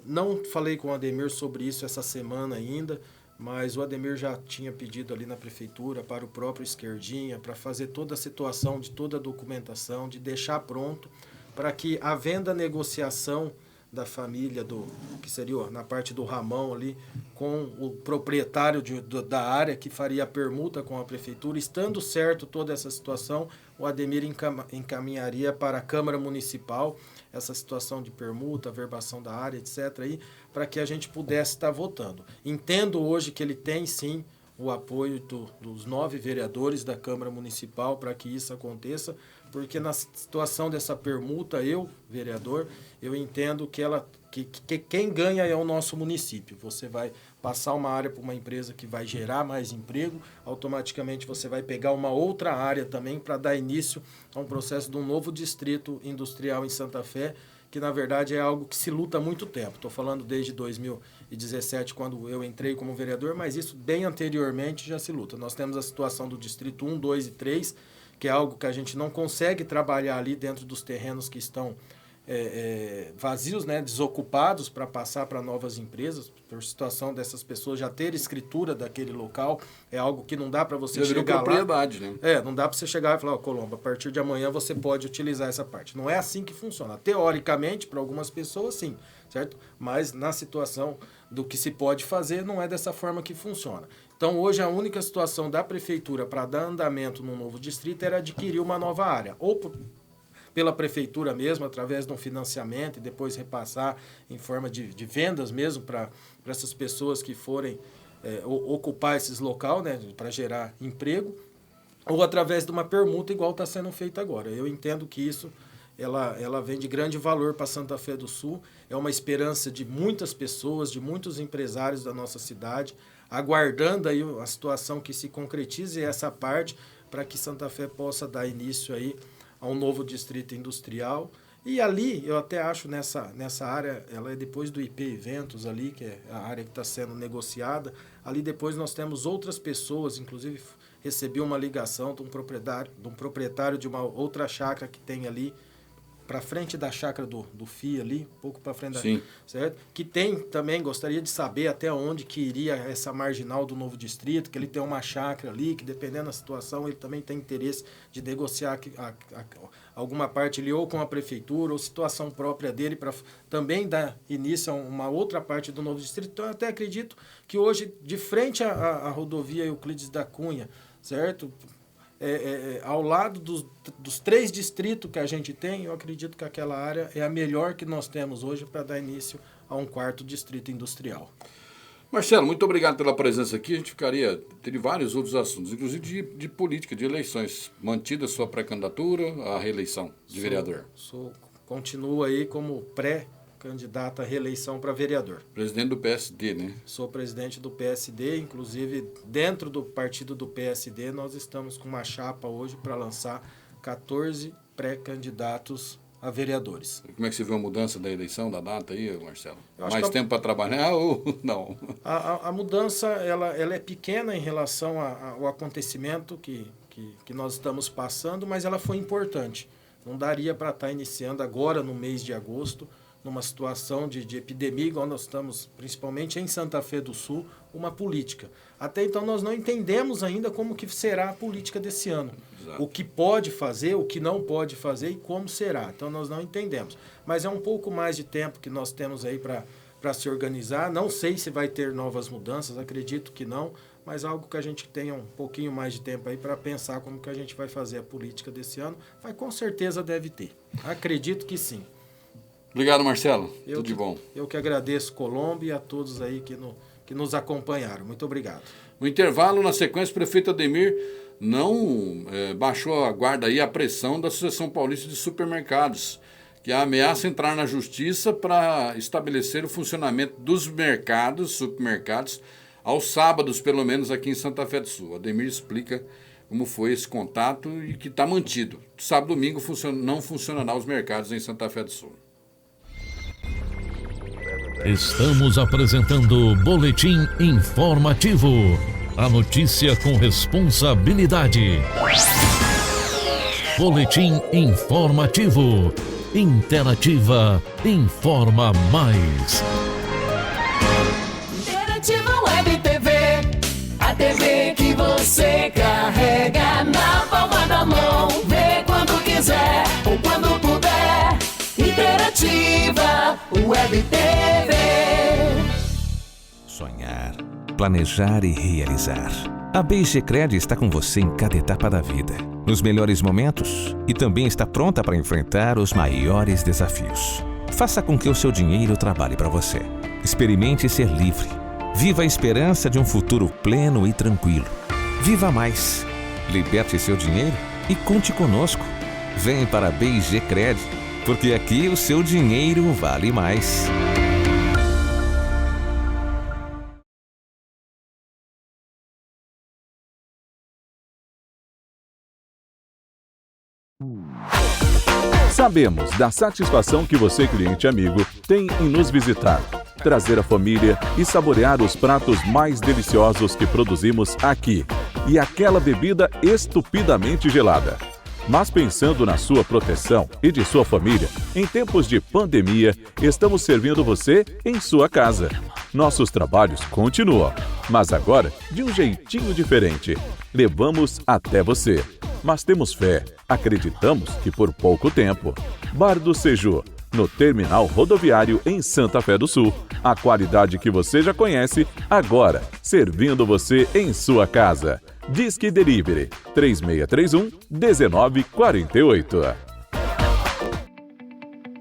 Não falei com o Ademir sobre isso essa semana ainda, mas o Ademir já tinha pedido ali na prefeitura para o próprio Esquerdinha, para fazer toda a situação, de toda a documentação, de deixar pronto, para que, havendo a negociação da família, que seria na parte do Ramão ali, com o proprietário da área que faria a permuta com a prefeitura, estando certo toda essa situação, o Ademir encaminharia para a Câmara Municipal essa situação de permuta, averbação da área, etc., para que a gente pudesse estar votando. Entendo hoje que ele tem, sim, o apoio dos 9 vereadores da Câmara Municipal para que isso aconteça, porque na situação dessa permuta, vereador, eu entendo que quem ganha é o nosso município. Você vai passar uma área para uma empresa que vai gerar mais emprego, automaticamente você vai pegar uma outra área também para dar início a um processo de um novo distrito industrial em Santa Fé, que na verdade é algo que se luta há muito tempo. Estou falando desde 2017, quando eu entrei como vereador, mas isso bem anteriormente já se luta. Nós temos a situação do Distrito 1, 2 e 3, que é algo que a gente não consegue trabalhar ali dentro dos terrenos que estão vazios, né, desocupados para passar para novas empresas, por situação dessas pessoas já ter escritura daquele local, é algo que não dá para você chegar propriedade, lá. Né? Não dá para você chegar e falar, Colombo, a partir de amanhã você pode utilizar essa parte. Não é assim que funciona. Teoricamente, para algumas pessoas, sim, certo? Mas na situação do que se pode fazer, não é dessa forma que funciona. Então, hoje, a única situação da prefeitura para dar andamento no novo distrito era adquirir uma nova área, ou pela prefeitura mesmo, através de um financiamento e depois repassar em forma de vendas mesmo para essas pessoas que forem ocupar esses locais, né, para gerar emprego, ou através de uma permuta igual está sendo feito agora. Eu entendo que isso ela vem de grande valor para Santa Fé do Sul, é uma esperança de muitas pessoas, de muitos empresários da nossa cidade, aguardando aí a situação que se concretize essa parte para que Santa Fé possa dar início aí a um novo distrito industrial. E ali, eu até acho nessa área, ela é depois do IP Eventos ali, que é a área que está sendo negociada. Ali depois nós temos outras pessoas, inclusive recebi uma ligação de um proprietário de uma outra chácara que tem ali, para frente da chácara do FIA ali, um pouco para frente da... Certo? Que tem também, gostaria de saber até onde que iria essa marginal do novo distrito, que ele tem uma chácara ali, que dependendo da situação, ele também tem interesse de negociar alguma parte ali ou com a prefeitura ou situação própria dele para também dar início a uma outra parte do novo distrito. Então eu até acredito que hoje, de frente à rodovia Euclides da Cunha, certo? Ao lado dos 3 distritos que a gente tem, eu acredito que aquela área é a melhor que nós temos hoje para dar início a um 4º distrito industrial. Marcelo, muito obrigado pela presença aqui. A gente teria vários outros assuntos, inclusive de política, de eleições. Mantida sua pré-candidatura à reeleição de vereador. Continuo aí como pré-candidato à reeleição para vereador. Presidente do PSD, né? Sou presidente do PSD, inclusive dentro do partido do PSD nós estamos com uma chapa hoje para lançar 14 pré-candidatos a vereadores. Como é que você vê a mudança da eleição, da data aí, Marcelo? Mais tempo para trabalhar ou não? A mudança ela é pequena em relação ao acontecimento que nós estamos passando, mas ela foi importante. Não daria para estar iniciando agora no mês de agosto, numa situação de epidemia, igual nós estamos, principalmente em Santa Fé do Sul, uma política. Até então nós não entendemos ainda como que será a política desse ano. Exato. O que pode fazer, o que não pode fazer e como será. Então nós não entendemos. Mas é um pouco mais de tempo que nós temos aí para se organizar. Não sei se vai ter novas mudanças, acredito que não, mas algo que a gente tenha um pouquinho mais de tempo aí para pensar como que a gente vai fazer a política desse ano. Mas com certeza deve ter. Acredito que sim. Obrigado, Marcelo. Tudo de bom. Eu que agradeço, Colombo, e a todos aí que nos acompanharam. Muito obrigado. No intervalo, na sequência, o prefeito Ademir não baixou a guarda aí a pressão da Associação Paulista de Supermercados, que ameaça entrar na justiça para estabelecer o funcionamento dos supermercados, aos sábados, pelo menos aqui em Santa Fé do Sul. Ademir explica como foi esse contato e que está mantido. Sábado e domingo não funcionará os mercados em Santa Fé do Sul. Estamos apresentando Boletim Informativo. A notícia com responsabilidade. Boletim Informativo. Interativa informa mais. Interativa Web TV. A TV que você carrega na palma da mão. Vê quando quiser ou quando puder. Interativa Web TV. Sonhar, planejar e realizar. A BGCred está com você em cada etapa da vida, nos melhores momentos e também está pronta para enfrentar os maiores desafios. Faça com que o seu dinheiro trabalhe para você. Experimente ser livre. Viva a esperança de um futuro pleno e tranquilo. Viva mais. Liberte seu dinheiro e conte conosco. Vem para a BGCred, porque aqui o seu dinheiro vale mais. Sabemos da satisfação que você, cliente amigo, tem em nos visitar, trazer a família e saborear os pratos mais deliciosos que produzimos aqui e aquela bebida estupidamente gelada. Mas pensando na sua proteção e de sua família, em tempos de pandemia, estamos servindo você em sua casa. Nossos trabalhos continuam, mas agora de um jeitinho diferente. Levamos até você. Mas temos fé, acreditamos que por pouco tempo. Bar do Seju, no Terminal Rodoviário em Santa Fé do Sul. A qualidade que você já conhece, agora servindo você em sua casa. Disque Delivery 3631-1948.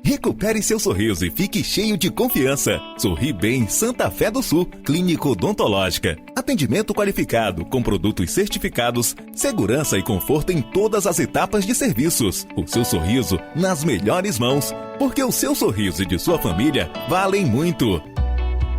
Recupere seu sorriso e fique cheio de confiança. Sorri Bem Santa Fé do Sul, Clínica Odontológica. Atendimento qualificado, com produtos certificados, segurança e conforto em todas as etapas de serviços. O seu sorriso nas melhores mãos, porque o seu sorriso e de sua família valem muito.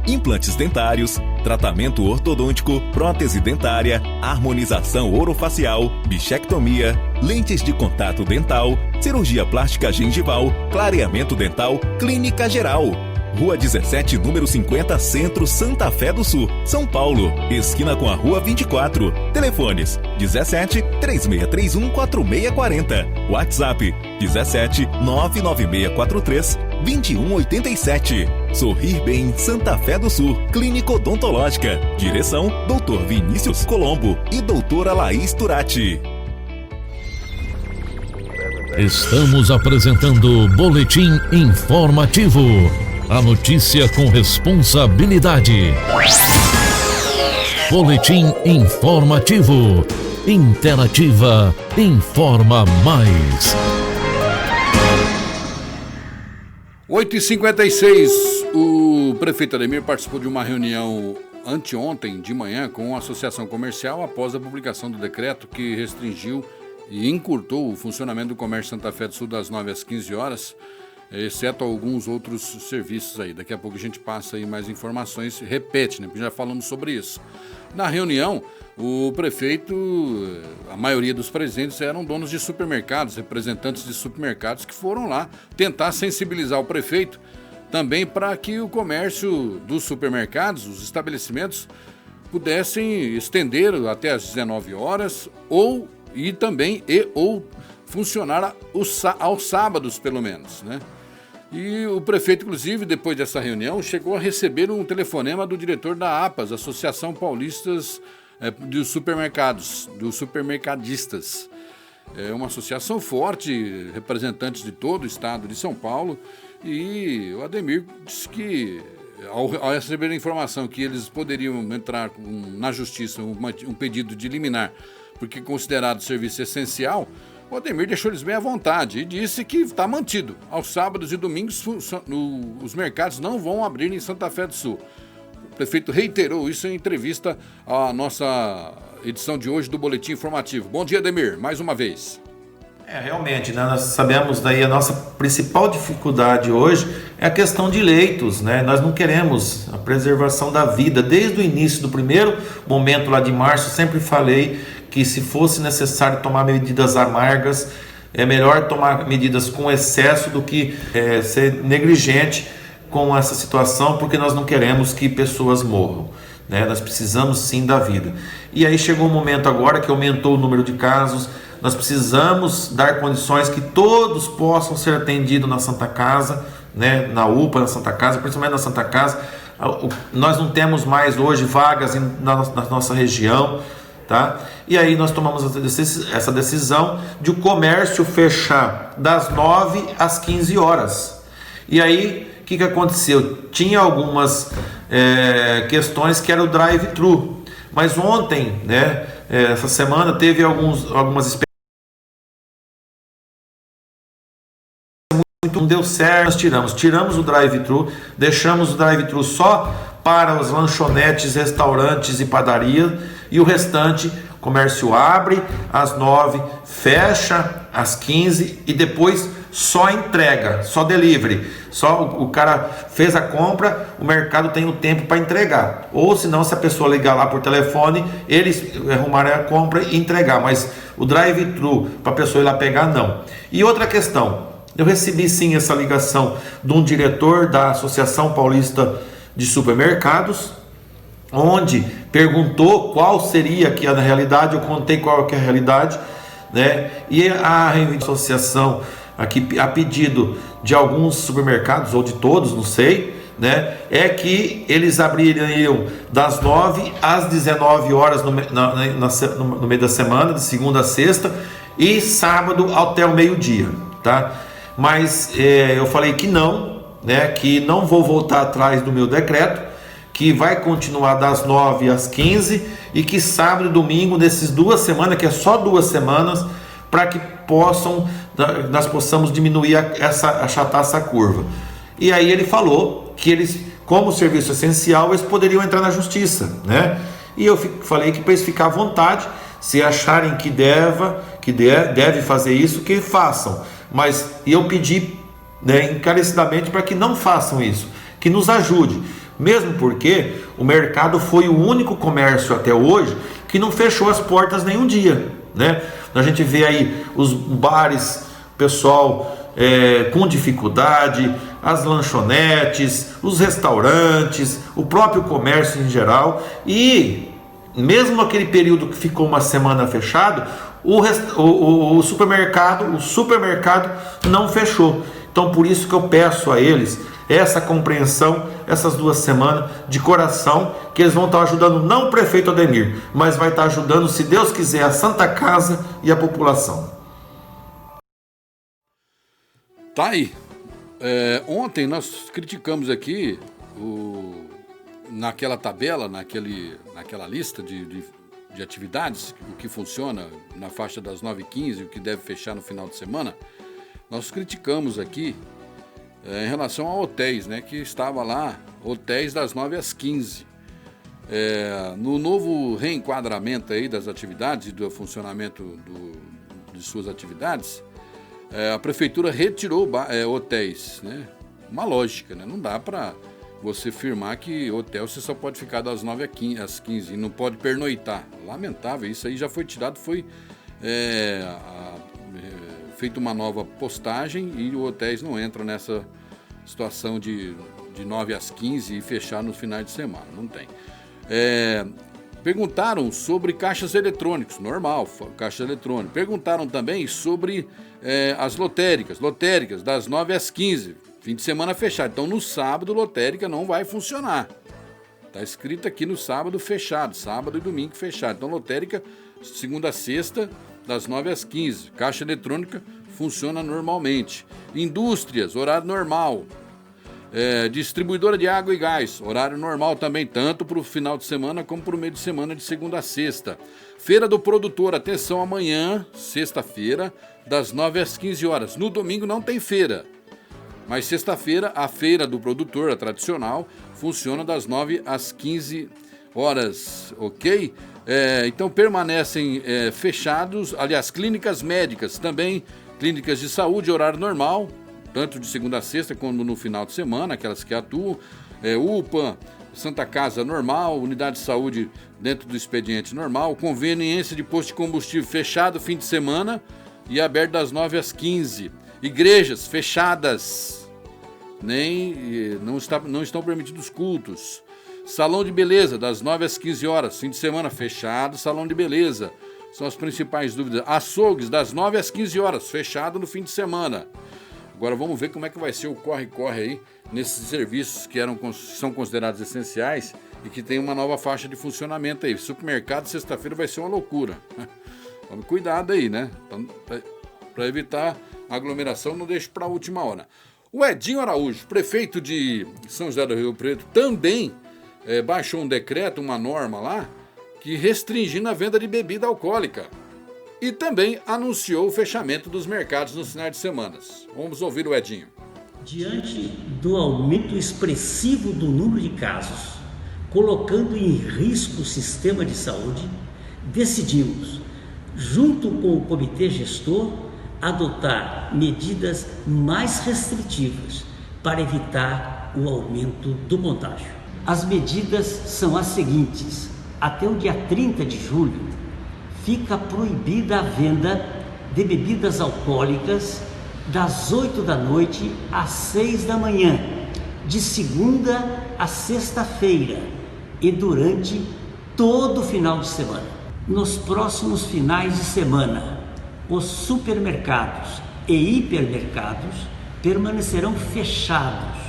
Implantes dentários, tratamento ortodôntico, prótese dentária, harmonização orofacial, bichectomia, lentes de contato dental, cirurgia plástica gengival, clareamento dental, clínica geral. Rua 17, número 50, Centro, Santa Fé do Sul, São Paulo, esquina com a Rua 24. Telefones 17 3631 4640. WhatsApp 17 99643 2187. Sorrir Bem Santa Fé do Sul, Clínica Odontológica. Direção Dr. Vinícius Colombo e Doutora Laís Turati. Estamos apresentando Boletim Informativo. A notícia com responsabilidade. Boletim Informativo. Interativa informa mais. 8h56, o prefeito Ademir participou de uma reunião anteontem de manhã com a Associação Comercial após a publicação do decreto que restringiu e encurtou o funcionamento do comércio Santa Fé do Sul das 9 às 15 horas, exceto alguns outros serviços aí. Daqui a pouco a gente passa aí mais informações, repete, né? Porque já falamos sobre isso. Na reunião, o prefeito, a maioria dos presentes eram donos de supermercados, representantes de supermercados que foram lá tentar sensibilizar o prefeito também para que o comércio dos supermercados, os estabelecimentos, pudessem estender até às 19 horas ou funcionar aos sábados, pelo menos, né? E o prefeito, inclusive, depois dessa reunião, chegou a receber um telefonema do diretor da APAS, Associação Paulistas dos Supermercados, dos Supermercadistas. É uma associação forte, representantes de todo o estado de São Paulo, e o Ademir disse que, ao receber a informação que eles poderiam entrar na justiça um pedido de liminar, porque é considerado serviço essencial, o Ademir deixou eles bem à vontade e disse que está mantido. Aos sábados e domingos, os mercados não vão abrir em Santa Fé do Sul. O prefeito reiterou isso em entrevista à nossa edição de hoje do Boletim Informativo. Bom dia, Ademir, mais uma vez. Realmente, né, nós sabemos daí a nossa principal dificuldade hoje é a questão de leitos, né? Nós não queremos a preservação da vida. Desde o início do primeiro momento lá de março, sempre falei que se fosse necessário tomar medidas amargas, é melhor tomar medidas com excesso do que ser negligente com essa situação, porque nós não queremos que pessoas morram, né? Nós precisamos sim da vida. E aí chegou um momento agora que aumentou o número de casos, nós precisamos dar condições que todos possam ser atendidos na Santa Casa, né? Na UPA, na Santa Casa, principalmente na Santa Casa. Nós não temos mais hoje vagas na nossa região, tá? E aí nós tomamos essa decisão de o comércio fechar das 9 às 15 horas. E aí, o que aconteceu? Tinha algumas questões que era o drive-thru, mas ontem, né, essa semana, teve algumas experiências. Não deu certo, nós tiramos o drive-thru, deixamos o drive-thru só para os lanchonetes, restaurantes e padarias, e o restante, o comércio abre às 9, fecha às 15 e depois só entrega, só delivery. Só o cara fez a compra, o mercado tem o tempo para entregar. Ou se não, se a pessoa ligar lá por telefone, eles arrumarem a compra e entregar. Mas o drive-thru para a pessoa ir lá pegar, não. E outra questão, eu recebi sim essa ligação de um diretor da Associação Paulista de Supermercados, onde perguntou qual seria aqui a realidade. Eu contei qual que é a realidade, né? E a associação aqui, a pedido de alguns supermercados, ou de todos, não sei, né, é que eles abririam das 9 às 19 horas no meio da semana, de segunda a sexta, e sábado até o meio-dia, tá? Mas eu falei que não, né, que não vou voltar atrás do meu decreto, que vai continuar das 9 às 15 e que sábado e domingo, nessas 2 semanas, que é só 2 semanas, para que nós possamos diminuir achatar essa curva. E aí ele falou que eles, como serviço essencial, eles poderiam entrar na justiça, né? E eu falei que para eles ficar à vontade, se acharem que deve fazer isso, que façam. Mas eu pedi, né, encarecidamente para que não façam isso, que nos ajude. Mesmo porque o mercado foi o único comércio até hoje que não fechou as portas nenhum dia, né? A gente vê aí os bares, pessoal com dificuldade, as lanchonetes, os restaurantes, o próprio comércio em geral. E mesmo naquele período que ficou uma semana fechado, o supermercado não fechou. Então por isso que eu peço a eles essa compreensão, essas 2 semanas de coração, que eles vão estar ajudando não o prefeito Ademir, mas vai estar ajudando, se Deus quiser, a Santa Casa e a população. Tá aí. Ontem nós criticamos aqui naquela tabela, naquela lista de atividades, o que funciona na faixa das 9h15, o que deve fechar no final de semana. Nós criticamos aqui em relação a hotéis, né, que estava lá, hotéis das 9 às 15. No novo reenquadramento aí das atividades e do funcionamento de suas atividades, a prefeitura retirou hotéis, né? Uma lógica, né? Não dá para você afirmar que hotel você só pode ficar das 9 às 15 e não pode pernoitar. Lamentável, isso aí já foi tirado, foi feita uma nova postagem e os hotéis não entram nessa situação de 9 às 15 e fechar nos finais de semana, não tem. Perguntaram sobre caixas eletrônicos, normal, caixa eletrônica. Perguntaram também sobre as lotéricas das 9 às 15, fim de semana fechado. Então no sábado lotérica não vai funcionar. Está escrito aqui no sábado fechado, sábado e domingo fechado. Então lotérica segunda a sexta, das 9 às 15. Caixa eletrônica funciona normalmente. Indústrias, horário normal. Distribuidora de água e gás, horário normal também, tanto para o final de semana como para o meio de semana de segunda a sexta. Feira do produtor, atenção, amanhã, sexta-feira, das 9 às 15 horas. No domingo não tem feira, mas sexta-feira a feira do produtor, a tradicional, funciona das 9 às 15 horas, ok? Então permanecem fechados, aliás, clínicas médicas também, clínicas de saúde, horário normal, tanto de segunda a sexta como no final de semana, aquelas que atuam, UPA, Santa Casa normal, unidade de saúde dentro do expediente normal, conveniência de posto de combustível fechado fim de semana e aberto das 9 às 15. Igrejas fechadas, não estão permitidos cultos. Salão de beleza, das 9 às 15 horas, fim de semana fechado, salão de beleza. São as principais dúvidas. Açougues, das 9 às 15 horas, fechado no fim de semana. Agora vamos ver como é que vai ser o corre-corre aí nesses serviços que são considerados essenciais e que tem uma nova faixa de funcionamento aí. Supermercado, sexta-feira vai ser uma loucura. Tome cuidado aí, né? Para evitar aglomeração, não deixe para a última hora. O Edinho Araújo, prefeito de São José do Rio Preto, também baixou um decreto, uma norma lá, que restringindo a venda de bebida alcoólica. E também anunciou o fechamento dos mercados nos finais de semana. Vamos ouvir o Edinho. Diante do aumento expressivo do número de casos, colocando em risco o sistema de saúde, decidimos, junto com o comitê gestor, adotar medidas mais restritivas para evitar o aumento do contágio. As medidas são as seguintes: até o dia 30 de julho, fica proibida a venda de bebidas alcoólicas das 8 da noite às 6 da manhã, de segunda a sexta-feira e durante todo o final de semana. Nos próximos finais de semana, os supermercados e hipermercados permanecerão fechados,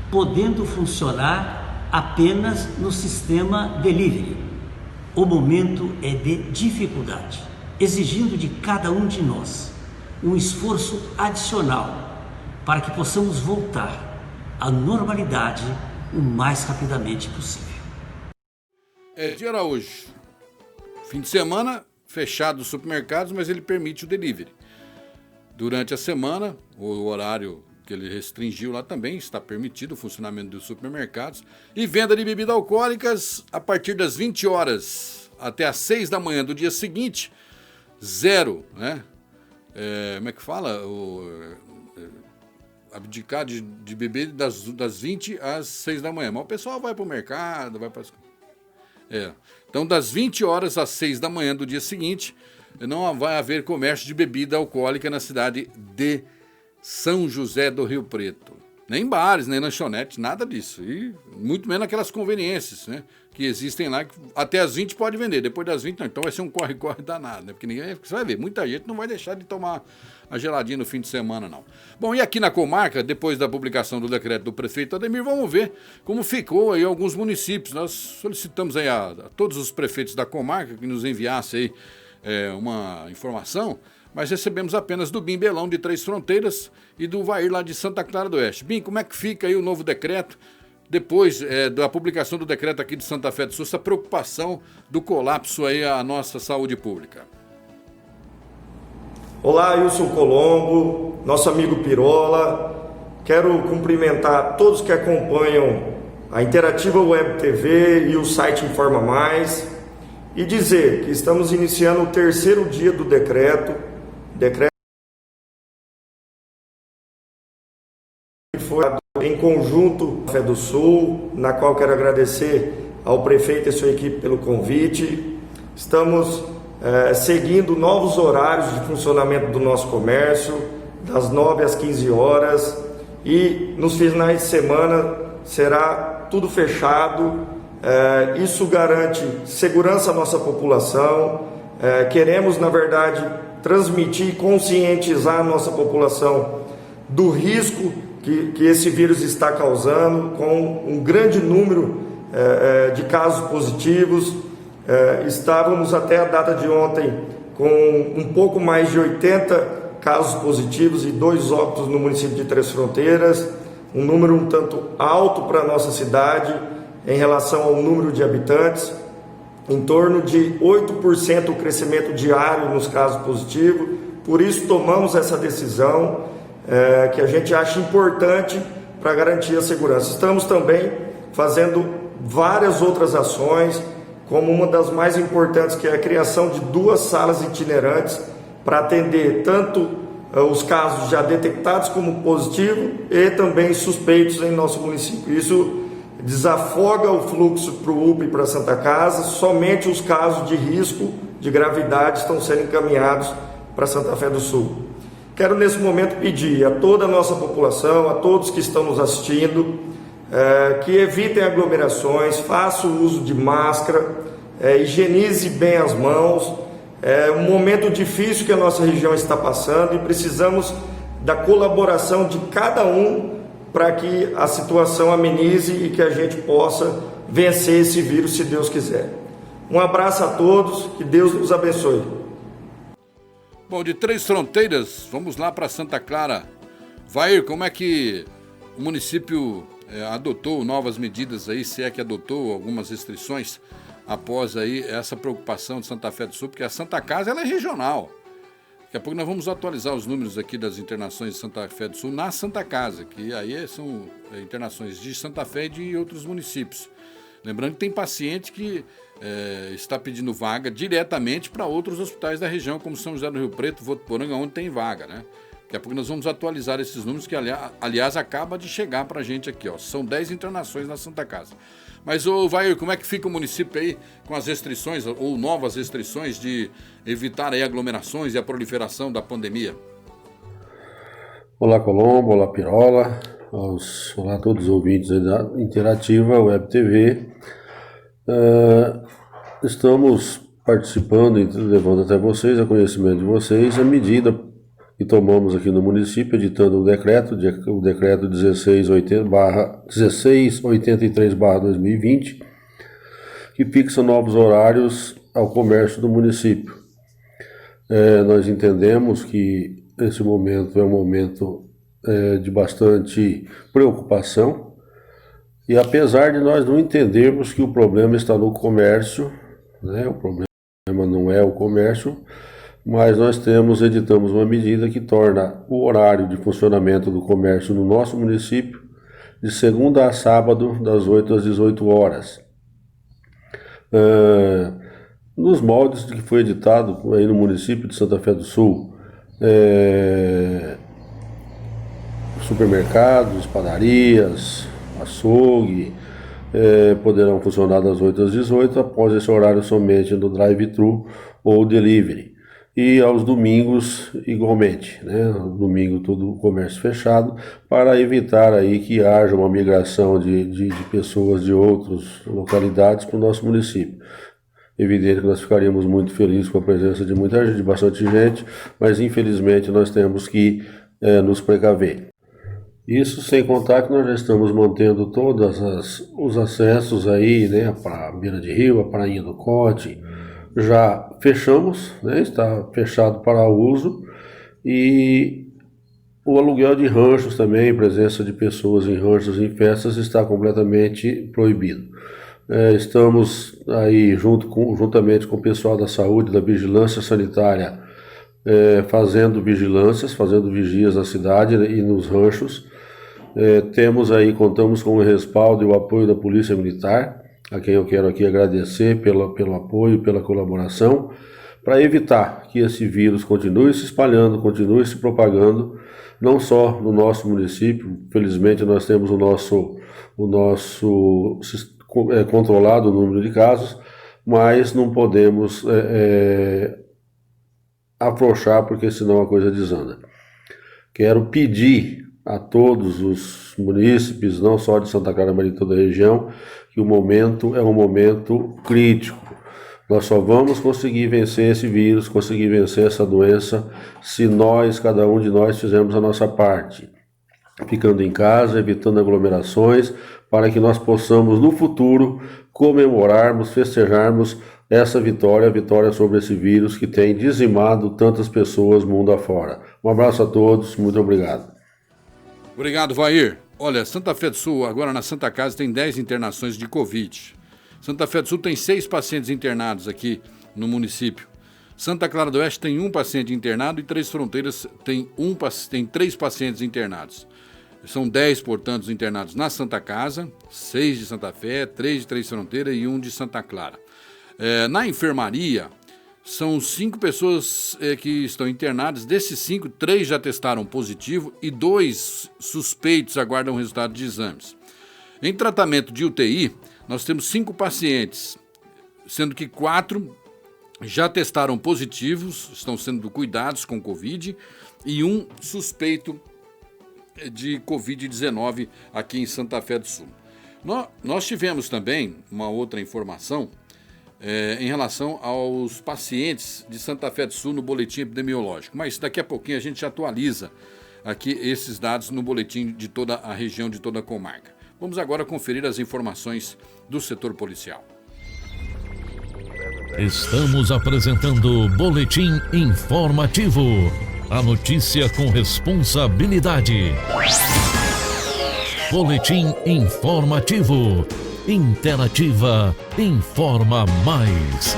podendo funcionar apenas no sistema delivery. O momento é de dificuldade, exigindo de cada um de nós um esforço adicional para que possamos voltar à normalidade o mais rapidamente possível. Edinho Araújo, fim de semana fechado os supermercados, mas ele permite o delivery. Durante a semana, o horário que ele restringiu lá também está permitido o funcionamento dos supermercados e venda de bebidas alcoólicas a partir das 20 horas até as 6 da manhã do dia seguinte, zero, né? Como é que fala? Abdicar de beber das 20 às 6 da manhã. Mas o pessoal vai para o mercado, vai para Então, das 20 horas às 6 da manhã do dia seguinte, não vai haver comércio de bebida alcoólica na cidade de São José do Rio Preto. Nem bares, nem lanchonetes, nada disso. E muito menos aquelas conveniências, né, que existem lá, que até as 20 pode vender, depois das 20 não. Então vai ser um corre-corre danado, né? Porque você vai ver, muita gente não vai deixar de tomar a geladinha no fim de semana, não. Bom, e aqui na comarca, depois da publicação do decreto do prefeito Ademir, vamos ver como ficou aí alguns municípios. Nós solicitamos aí a todos os prefeitos da comarca que nos enviassem aí uma informação. mas recebemos apenas do Bim Belão de Três Fronteiras e do Vair lá de Santa Clara do Oeste. Bim, como é que fica aí o novo decreto? Depois da publicação do decreto aqui de Santa Fé do Sul, essa preocupação do colapso aí à nossa saúde pública. Olá, Wilson Colombo, nosso amigo Pirola. Quero cumprimentar todos que acompanham a Interativa Web TV e o site Informa Mais e dizer que estamos iniciando o 3º dia do decreto que foi em conjunto Fé do Sul, na qual quero agradecer ao prefeito e sua equipe pelo convite. Estamos seguindo novos horários de funcionamento do nosso comércio, das 9 às 15 horas, e nos finais de semana será tudo fechado. Isso garante segurança à nossa população. Queremos, na verdade, transmitir e conscientizar a nossa população do risco que esse vírus está causando, com um grande número de casos positivos. Estávamos até a data de ontem com um pouco mais de 80 casos positivos e 2 óbitos no município de Três Fronteiras, um número um tanto alto para a nossa cidade em relação ao número de habitantes, em torno de 8% o crescimento diário nos casos positivos. Por isso tomamos essa decisão que a gente acha importante para garantir a segurança. Estamos também fazendo várias outras ações, como uma das mais importantes, que é a criação de 2 salas itinerantes para atender tanto os casos já detectados como positivo e também suspeitos em nosso município. Isso desafoga o fluxo para o UPA e para a Santa Casa. Somente os casos de risco, de gravidade, estão sendo encaminhados para Santa Fé do Sul. Quero nesse momento pedir a toda a nossa população, a todos que estão nos assistindo, que evitem aglomerações, façam o uso de máscara, higienize bem as mãos. É um momento difícil que a nossa região está passando e precisamos da colaboração de cada um para que a situação amenize e que a gente possa vencer esse vírus, se Deus quiser. Um abraço a todos, que Deus nos abençoe. Bom, de Três Fronteiras, vamos lá para Santa Clara. Vair, como é que o município adotou novas medidas aí, se é que adotou algumas restrições após aí essa preocupação de Santa Fé do Sul, porque a Santa Casa ela é regional. Daqui a pouco nós vamos atualizar os números aqui das internações de Santa Fé do Sul na Santa Casa, que aí são internações de Santa Fé e de outros municípios. Lembrando que tem paciente que está pedindo vaga diretamente para outros hospitais da região, como São José do Rio Preto, Votuporanga, onde tem vaga, né? Daqui a pouco nós vamos atualizar esses números, que aliás acaba de chegar para a gente aqui, ó. São 10 internações na Santa Casa. Mas, Vair, como é que fica o município aí com as restrições ou novas restrições de evitar aí aglomerações e a proliferação da pandemia? Olá, Colombo, olá, Pirola, olá a todos os ouvintes aí da Interativa Web TV. Estamos participando e levando até vocês, a conhecimento de vocês, a medida que tomamos aqui no município, editando o decreto 1683/2020, que fixa novos horários ao comércio do município. Nós entendemos que esse momento é um momento de bastante preocupação, e apesar de nós não entendermos que o problema está no comércio, né, o problema não é o comércio, mas nós editamos uma medida que torna o horário de funcionamento do comércio no nosso município de segunda a sábado, das 8 às 18 horas. Nos moldes que foi editado aí no município de Santa Fé do Sul, supermercados, padarias, açougue, poderão funcionar das 8 às 18, após esse horário somente no drive-thru ou delivery. E aos domingos igualmente, né? Domingo todo o comércio fechado, para evitar aí que haja uma migração de pessoas de outras localidades para o nosso município. Evidente que nós ficaríamos muito felizes com a presença de muita gente, de bastante gente, mas infelizmente nós temos que nos precaver. Isso sem contar que nós já estamos mantendo todos os acessos aí, né, para a beira de rio, a Prainha do Cote. Já fechamos, né, está fechado para uso, E o aluguel de ranchos também, presença de pessoas em ranchos e em festas está completamente proibido. Estamos aí juntamente com o pessoal da saúde, da vigilância sanitária, fazendo vigias na cidade e nos ranchos. Contamos com o respaldo e o apoio da Polícia Militar, a quem eu quero aqui agradecer pelo apoio, pela colaboração, para evitar que esse vírus continue se espalhando, continue se propagando, não só no nosso município. Felizmente nós temos o nosso controlado o número de casos, mas não podemos afrouxar, porque senão a coisa desanda. Quero pedir a todos os munícipes, não só de Santa Clara, mas de toda a região, que o momento é um momento crítico. Nós só vamos conseguir vencer esse vírus, conseguir vencer essa doença, se cada um de nós fizermos a nossa parte, ficando em casa, evitando aglomerações, para que nós possamos no futuro comemorarmos, festejarmos essa vitória, a vitória sobre esse vírus que tem dizimado tantas pessoas mundo afora. Um abraço a todos, muito obrigado. Obrigado, Vair. Olha, Santa Fé do Sul, agora na Santa Casa, tem 10 internações de Covid. Santa Fé do Sul tem 6 pacientes internados aqui no município. Santa Clara do Oeste tem 1 paciente internado e Três Fronteiras tem 3 pacientes internados. São 10, portanto, internados na Santa Casa, 6 de Santa Fé, 3 de Três Fronteiras e 1 de Santa Clara. Na enfermaria, são 5 pessoas que estão internadas. Desses 5, 3 já testaram positivo e 2 suspeitos aguardam o resultado de exames. Em tratamento de UTI, nós temos 5 pacientes, sendo que 4 já testaram positivos, estão sendo cuidados com Covid, e 1 suspeito de Covid-19 aqui em Santa Fé do Sul. Nós tivemos também uma outra informação em relação aos pacientes de Santa Fé do Sul no boletim epidemiológico, mas daqui a pouquinho a gente atualiza aqui esses dados no boletim de toda a região, de toda a comarca. Vamos agora conferir as informações do setor policial. Estamos apresentando o Boletim Informativo. A notícia com responsabilidade. Boletim Informativo. Interativa Informa Mais.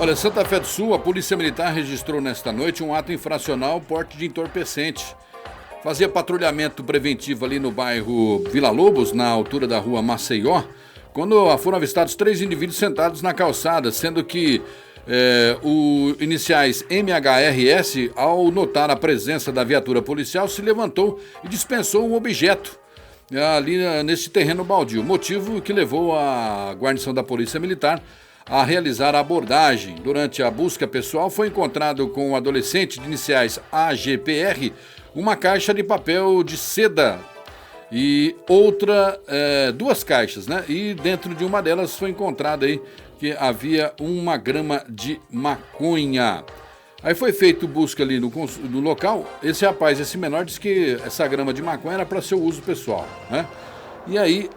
Olha, Santa Fé do Sul, a Polícia Militar registrou nesta noite um ato infracional porte de entorpecente. Fazia patrulhamento preventivo ali no bairro Vila Lobos, na altura da rua Maceió, quando foram avistados 3 indivíduos sentados na calçada, sendo que os iniciais MHRS, ao notar a presença da viatura policial, se levantou e dispensou um objeto ali nesse terreno baldio, motivo que levou a guarnição da Polícia Militar a realizar a abordagem. Durante a busca pessoal, foi encontrado com o adolescente de iniciais AGPR uma caixa de papel de seda e outra, 2 caixas, né? E dentro de uma delas foi encontrado aí que havia 1 grama de maconha. Aí foi feito busca ali no local. Esse rapaz, esse menor, disse que essa grama de maconha era para seu uso pessoal, né? E aí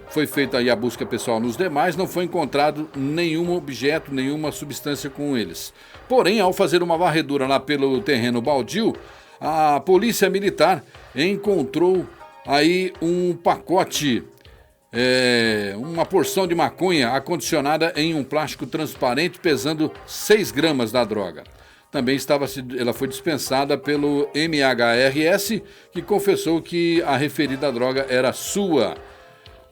foi feita aí a busca pessoal nos demais, não foi encontrado nenhum objeto, nenhuma substância com eles. Porém, ao fazer uma varredura lá pelo terreno baldio, a Polícia Militar encontrou aí um pacote, uma porção de maconha acondicionada em um plástico transparente, pesando 6 gramas da droga. Também ela foi dispensada pelo MHRS, que confessou que a referida droga era sua.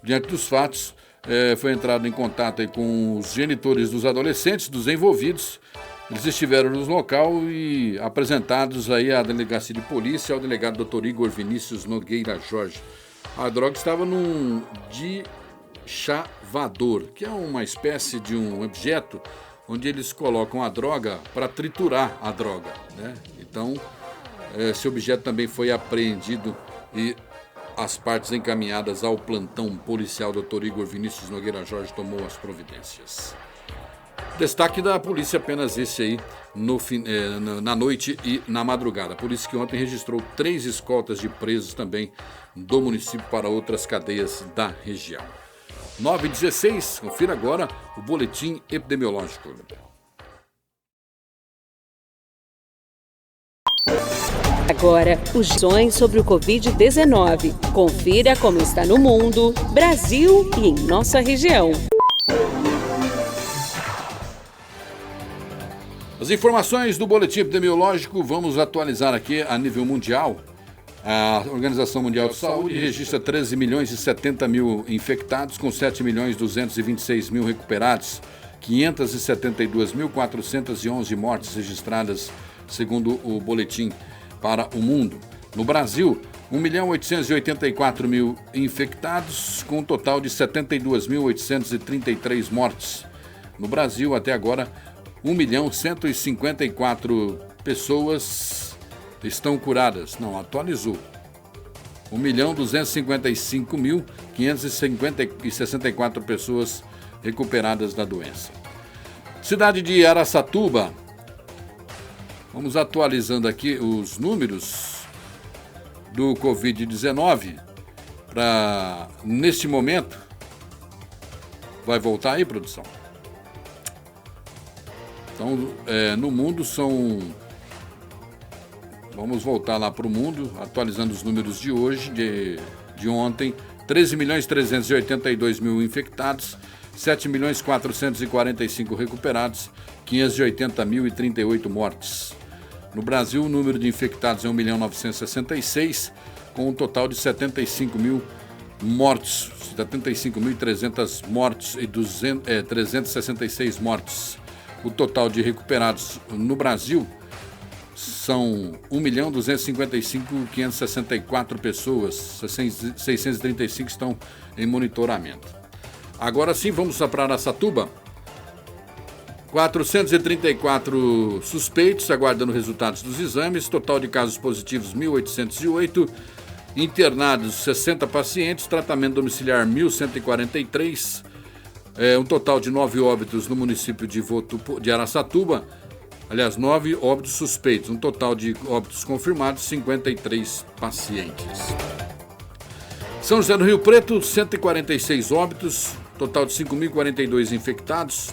Diante dos fatos, foi entrado em contato aí com os genitores dos adolescentes, dos envolvidos. Eles estiveram no local e apresentados aí à delegacia de polícia, ao delegado Dr. Igor Vinícius Nogueira Jorge. A droga estava num deschavador, que é uma espécie de um objeto onde eles colocam a droga para triturar a droga, né? Então, esse objeto também foi apreendido e as partes encaminhadas ao plantão policial. Dr. Igor Vinícius Nogueira Jorge tomou as providências. Destaque da polícia apenas esse aí na noite e na madrugada. A polícia que ontem registrou 3 escoltas de presos também do município para outras cadeias da região. 9h16, confira agora o boletim epidemiológico. Agora, os sonhos sobre o Covid-19. Confira como está no mundo, Brasil e em nossa região. As informações do boletim epidemiológico vamos atualizar aqui a nível mundial. A Organização Mundial de Saúde registra 13 milhões e 70 mil infectados, com 7 milhões 226 mil recuperados, 572.411 mortes registradas, segundo o boletim para o mundo. No Brasil, 1.884.000 infectados, com um total de 72.833 mortes. No Brasil, até agora, 1.154.000 pessoas estão curadas. Não, atualizou. 1.255.564 pessoas recuperadas da doença. Cidade de Araçatuba. Vamos atualizando aqui os números do Covid-19 para, neste momento, vai voltar aí, produção? Então, no mundo são... Vamos voltar lá para o mundo, atualizando os números de hoje, de ontem. 13.382.000 infectados, 7.445.000 recuperados, 580.038 mortes. No Brasil, o número de infectados é 1.966.000, com um total de 75.000 mortes, 75.300 mortes e 366 mortes. O total de recuperados no Brasil são 1.255.564 pessoas, 635 estão em monitoramento. Agora sim, vamos para Araçatuba. 434 suspeitos aguardando resultados dos exames, total de casos positivos 1.808, internados 60 pacientes, tratamento domiciliar 1.143, um total de 9 óbitos no município de Araçatuba. Aliás, 9 óbitos suspeitos, um total de óbitos confirmados, 53 pacientes. São José do Rio Preto, 146 óbitos, total de 5.042 infectados,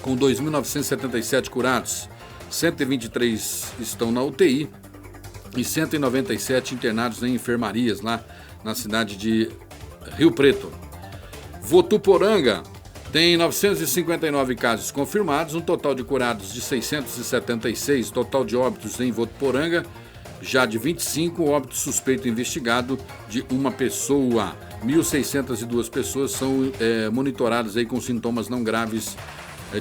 com 2.977 curados, 123 estão na UTI e 197 internados em enfermarias lá na cidade de Rio Preto. Votuporanga tem 959 casos confirmados, um total de curados de 676, total de óbitos em Votuporanga, já de 25, óbito suspeito investigado de uma pessoa. 1.602 pessoas são monitoradas aí com sintomas não graves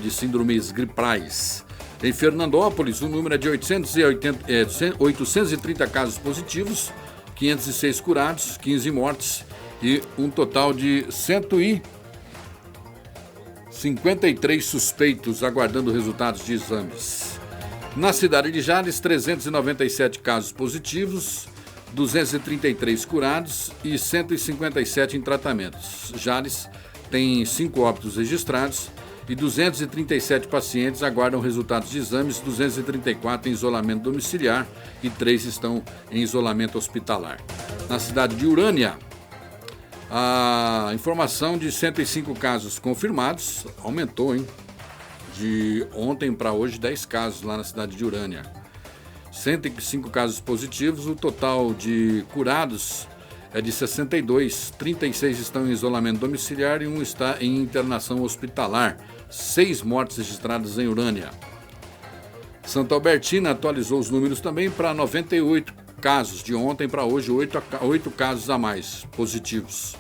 de síndromes gripais. Em Fernandópolis, o número é de 830 casos positivos, 506 curados, 15 mortes e um total de 153 suspeitos aguardando resultados de exames. Na cidade de Jales, 397 casos positivos, 233 curados e 157 em tratamentos. Jales tem 5 óbitos registrados e 237 pacientes aguardam resultados de exames, 234 em isolamento domiciliar e 3 estão em isolamento hospitalar. Na cidade de Urânia, a informação de 105 casos confirmados aumentou, hein? De ontem para hoje, 10 casos lá na cidade de Urânia. 105 casos positivos, o total de curados é de 62, 36 estão em isolamento domiciliar e 1 está em internação hospitalar. 6 mortes registradas em Urânia. Santa Albertina atualizou os números também para 98 casos, de ontem para hoje, 8 casos a mais positivos.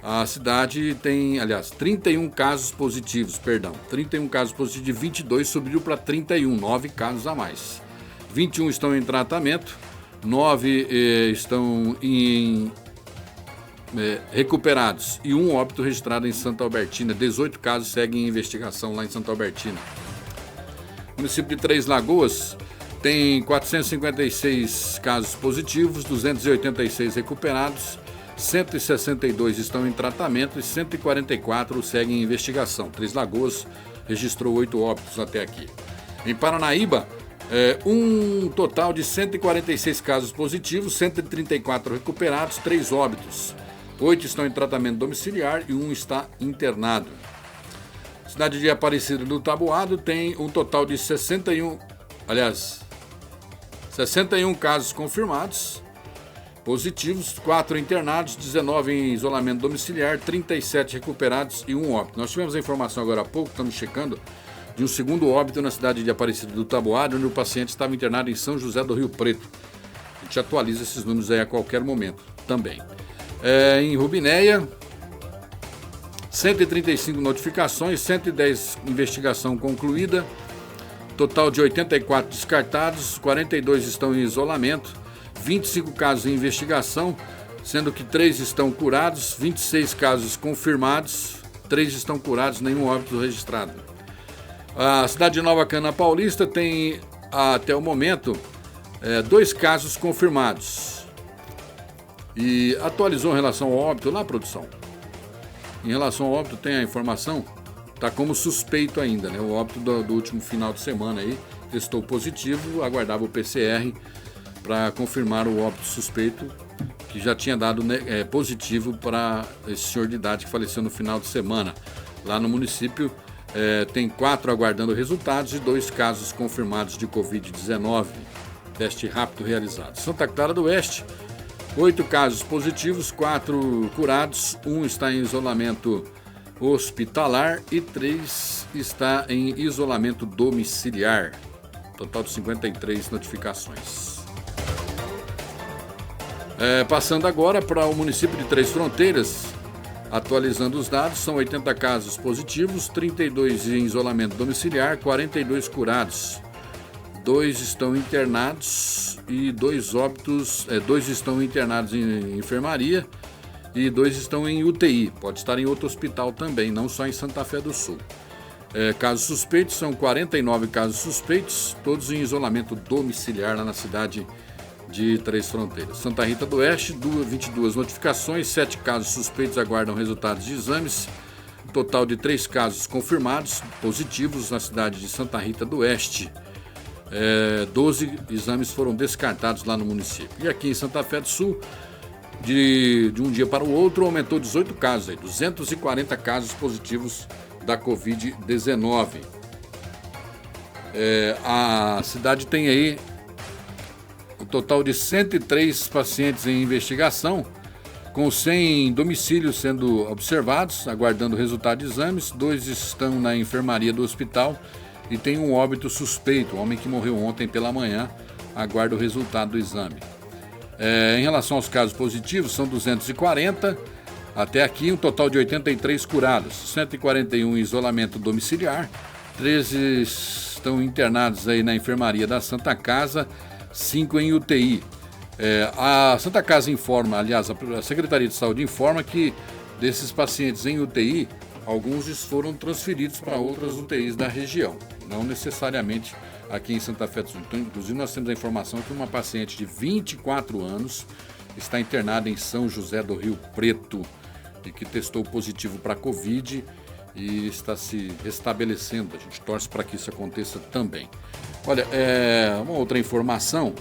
A cidade tem, 31 casos positivos, 31 casos positivos, de 22 subiu para 31, 9 casos a mais. 21 estão em tratamento, 9 estão recuperados e 1 óbito registrado em Santa Albertina. 18 casos seguem em investigação lá em Santa Albertina. O município de Três Lagoas tem 456 casos positivos, 286 recuperados, 162 estão em tratamento e 144 seguem em investigação. Três Lagoas registrou 8 óbitos até aqui. Em Paranaíba, um total de 146 casos positivos, 134 recuperados, 3 óbitos. 8 estão em tratamento domiciliar e 1 está internado. Cidade de Aparecida do Taboado tem um total de 61 casos confirmados, positivos, 4 internados, 19 em isolamento domiciliar, 37 recuperados e 1 óbito. Nós tivemos a informação agora há pouco, estamos checando, de um segundo óbito na cidade de Aparecida do Taboado, onde o paciente estava internado em São José do Rio Preto. A gente atualiza esses números aí a qualquer momento também. Em Rubinéia, 135 notificações, 110 investigação concluída, total de 84 descartados, 42 estão em isolamento, 25 casos em investigação, sendo que 3 estão curados, 26 casos confirmados, 3 estão curados, nenhum óbito registrado. A cidade de Nova Cana Paulista tem, até o momento, 2 casos confirmados. E atualizou em relação ao óbito lá, produção? Em relação ao óbito, tem a informação? Está como suspeito ainda, né? O óbito do último final de semana aí testou positivo, aguardava o PCR para confirmar o óbito suspeito, que já tinha dado positivo para esse senhor de idade que faleceu no final de semana. Lá no município tem 4 aguardando resultados e 2 casos confirmados de Covid-19. Teste rápido realizado. Santa Clara do Oeste, 8 casos positivos, 4 curados, 1 está em isolamento hospitalar e 3 está em isolamento domiciliar. Total de 53 notificações. Passando agora para o município de Três Fronteiras, atualizando os dados, são 80 casos positivos, 32 em isolamento domiciliar, 42 curados. 2 estão internados e 2 óbitos, 2 estão internados em enfermaria e 2 estão em UTI. Pode estar em outro hospital também, não só em Santa Fé do Sul. Casos suspeitos, são 49 casos suspeitos, todos em isolamento domiciliar lá na cidade de Três Fronteiras. Santa Rita do Oeste, 22 notificações, 7 casos suspeitos aguardam resultados de exames. Total de 3 casos confirmados, positivos na cidade de Santa Rita do Oeste. 12 exames foram descartados lá no município. E aqui em Santa Fé do Sul, de um dia para o outro, aumentou 18 casos, 240 casos positivos da Covid-19. A cidade tem aí um total de 103 pacientes em investigação, com 100 domicílios sendo observados, aguardando o resultado de exames. 2 estão na enfermaria do hospital e tem um óbito suspeito, um homem que morreu ontem pela manhã, aguarda o resultado do exame. Em relação aos casos positivos, são 240, até aqui um total de 83 curados, 141 em isolamento domiciliar, 13 estão internados aí na enfermaria da Santa Casa, 5 em UTI. A Santa Casa informa, aliás, a Secretaria de Saúde informa que desses pacientes em UTI, alguns foram transferidos para outras UTIs da região, não necessariamente aqui em Santa Fé do Sul. Então, inclusive, nós temos a informação que uma paciente de 24 anos está internada em São José do Rio Preto e que testou positivo para Covid e está se restabelecendo. A gente torce para que isso aconteça também. Olha, uma outra informação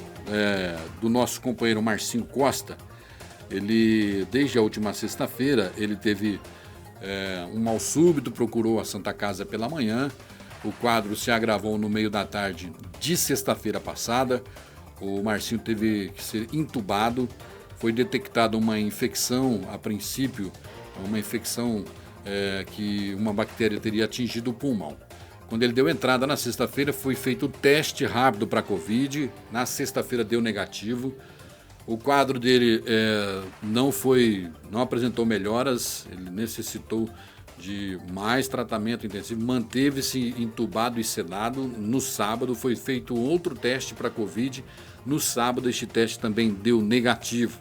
do nosso companheiro Marcinho Costa. Ele, desde a última sexta-feira, ele teve um mal súbito, procurou a Santa Casa pela manhã. O quadro se agravou no meio da tarde de sexta-feira passada. O Marcinho teve que ser entubado. Foi detectada uma infecção, a princípio, uma infecção que uma bactéria teria atingido o pulmão. Quando ele deu entrada na sexta-feira, foi feito o teste rápido para a Covid. Na sexta-feira deu negativo. O quadro dele não apresentou melhoras, ele necessitou de mais tratamento intensivo, manteve-se entubado e sedado. No sábado foi feito outro teste para Covid. No sábado este teste também deu negativo.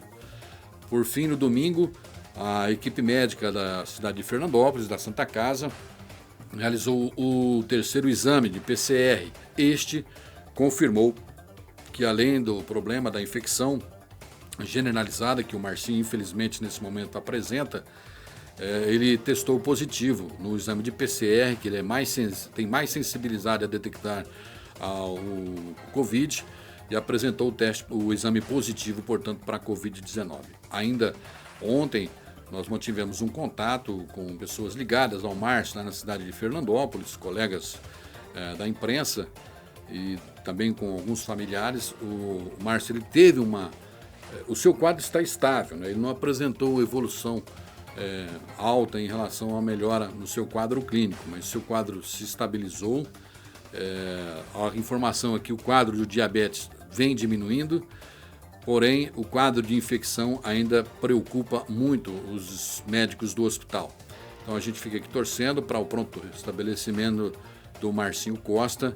Por fim, no domingo, a equipe médica da cidade de Fernandópolis, da Santa Casa, realizou o terceiro exame de PCR. Este confirmou que, além do problema da infecção, generalizada que o Marcinho, infelizmente, nesse momento apresenta, ele testou positivo no exame de PCR, que ele tem mais sensibilidade a detectar o Covid, e apresentou o exame positivo, portanto, para a Covid-19. Ainda ontem, nós mantivemos um contato com pessoas ligadas ao Márcio, lá na cidade de Fernandópolis, colegas da imprensa, e também com alguns familiares. O Márcio, ele teve o seu quadro está estável, né? Ele não apresentou evolução alta em relação à melhora no seu quadro clínico, mas o seu quadro se estabilizou. A informação aqui, o quadro do diabetes vem diminuindo, porém o quadro de infecção ainda preocupa muito os médicos do hospital. Então a gente fica aqui torcendo para o pronto restabelecimento do Marcinho Costa.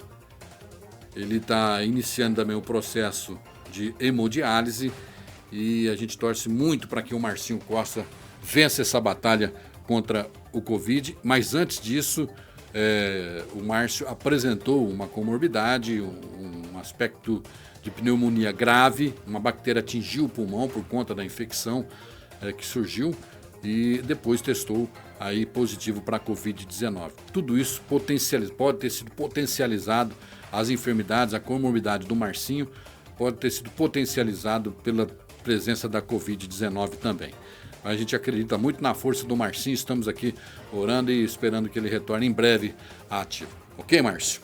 Ele está iniciando também o processo de hemodiálise e a gente torce muito para que o Marcinho Costa vença essa batalha contra o Covid. Mas antes disso, o Márcio apresentou uma comorbidade, um aspecto de pneumonia grave, uma bactéria atingiu o pulmão por conta da infecção que surgiu e depois testou aí positivo para a Covid-19. Tudo isso pode ter sido potencializado, as enfermidades, a comorbidade do Marcinho pode ter sido potencializado pela presença da Covid-19 também. A gente acredita muito na força do Marcinho, estamos aqui orando e esperando que ele retorne em breve ativo. Ok, Márcio?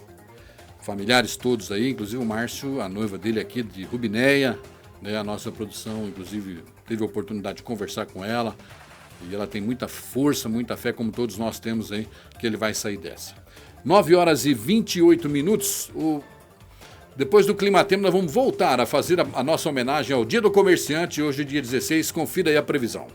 Familiares todos aí, inclusive o Márcio, a noiva dele aqui de Rubinéia, né, a nossa produção, inclusive, teve a oportunidade de conversar com ela e ela tem muita força, muita fé, como todos nós temos aí, que ele vai sair dessa. 9h28. Depois do Climatempo, nós vamos voltar a fazer a nossa homenagem ao Dia do Comerciante, hoje, dia 16. Confira aí a previsão.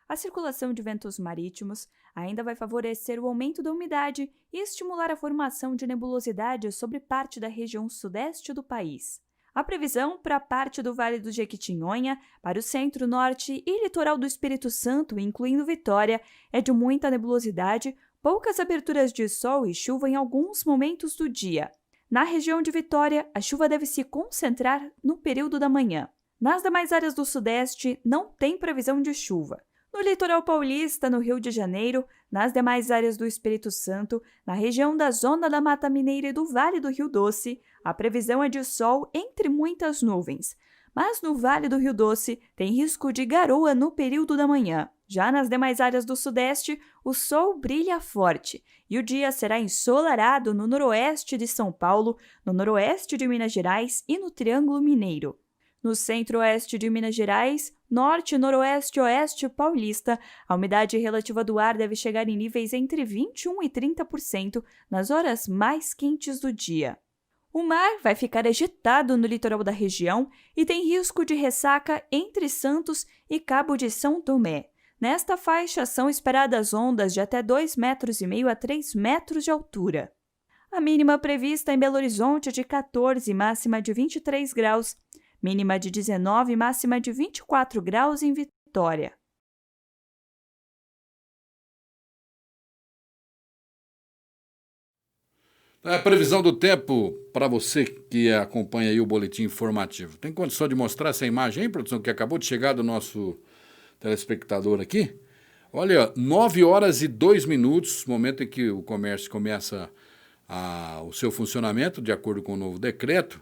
A circulação de ventos marítimos ainda vai favorecer o aumento da umidade e estimular a formação de nebulosidade sobre parte da região sudeste do país. A previsão para a parte do Vale do Jequitinhonha, para o centro-norte e litoral do Espírito Santo, incluindo Vitória, é de muita nebulosidade, poucas aberturas de sol e chuva em alguns momentos do dia. Na região de Vitória, a chuva deve se concentrar no período da manhã. Nas demais áreas do sudeste, não tem previsão de chuva. No litoral paulista, no Rio de Janeiro, nas demais áreas do Espírito Santo, na região da Zona da Mata Mineira e do Vale do Rio Doce, a previsão é de sol entre muitas nuvens. Mas no Vale do Rio Doce tem risco de garoa no período da manhã. Já nas demais áreas do sudeste, o sol brilha forte e o dia será ensolarado no noroeste de São Paulo, no noroeste de Minas Gerais e no Triângulo Mineiro. No centro-oeste de Minas Gerais, norte, noroeste e oeste paulista, a umidade relativa do ar deve chegar em níveis entre 21% e 30% nas horas mais quentes do dia. O mar vai ficar agitado no litoral da região e tem risco de ressaca entre Santos e Cabo de São Tomé. Nesta faixa são esperadas ondas de até 2,5 metros a 3 metros de altura. A mínima prevista em Belo Horizonte é de 14, máxima de 23 graus. Mínima de 19, máxima de 24 graus em Vitória. A previsão do tempo para você que acompanha aí o boletim informativo. Tem condição de mostrar essa imagem aí, produção, que acabou de chegar do nosso telespectador aqui? Olha, 9h02, momento em que o comércio começa o seu funcionamento, de acordo com o novo decreto.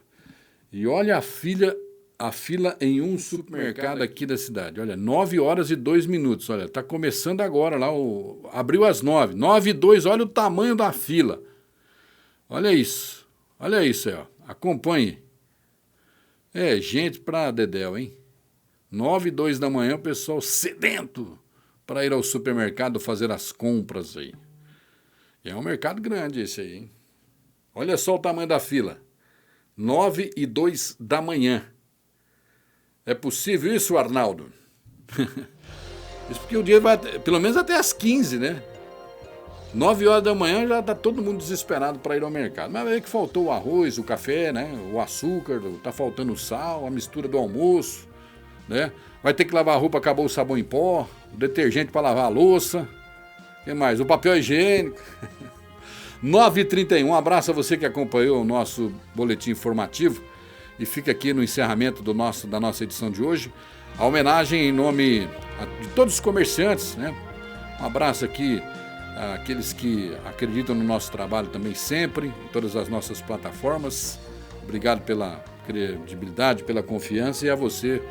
E olha a fila em um supermercado aqui da cidade. Olha, 9h02. Olha, tá começando agora lá, abriu às 9. 9h02, olha o tamanho da fila. Olha isso aí, ó. Acompanhe. É gente pra dedéu, hein? 9h02 da manhã, o pessoal sedento para ir ao supermercado fazer as compras aí. E é um mercado grande esse aí, hein? Olha só o tamanho da fila. 9h02 da manhã. É possível isso, Arnaldo? Isso porque o dia vai pelo menos até às 15, né? 9h da manhã já tá todo mundo desesperado para ir ao mercado. Mas é que faltou o arroz, o café, né? O açúcar, tá faltando o sal, a mistura do almoço, né? Vai ter que lavar a roupa, acabou o sabão em pó, o detergente para lavar a louça. O que mais? O papel higiênico. 9h31. Um abraço a você que acompanhou o nosso boletim informativo e fica aqui no encerramento da nossa edição de hoje. A homenagem em nome de todos os comerciantes, né? Um abraço aqui àqueles que acreditam no nosso trabalho também sempre, em todas as nossas plataformas. Obrigado pela credibilidade, pela confiança, e a você,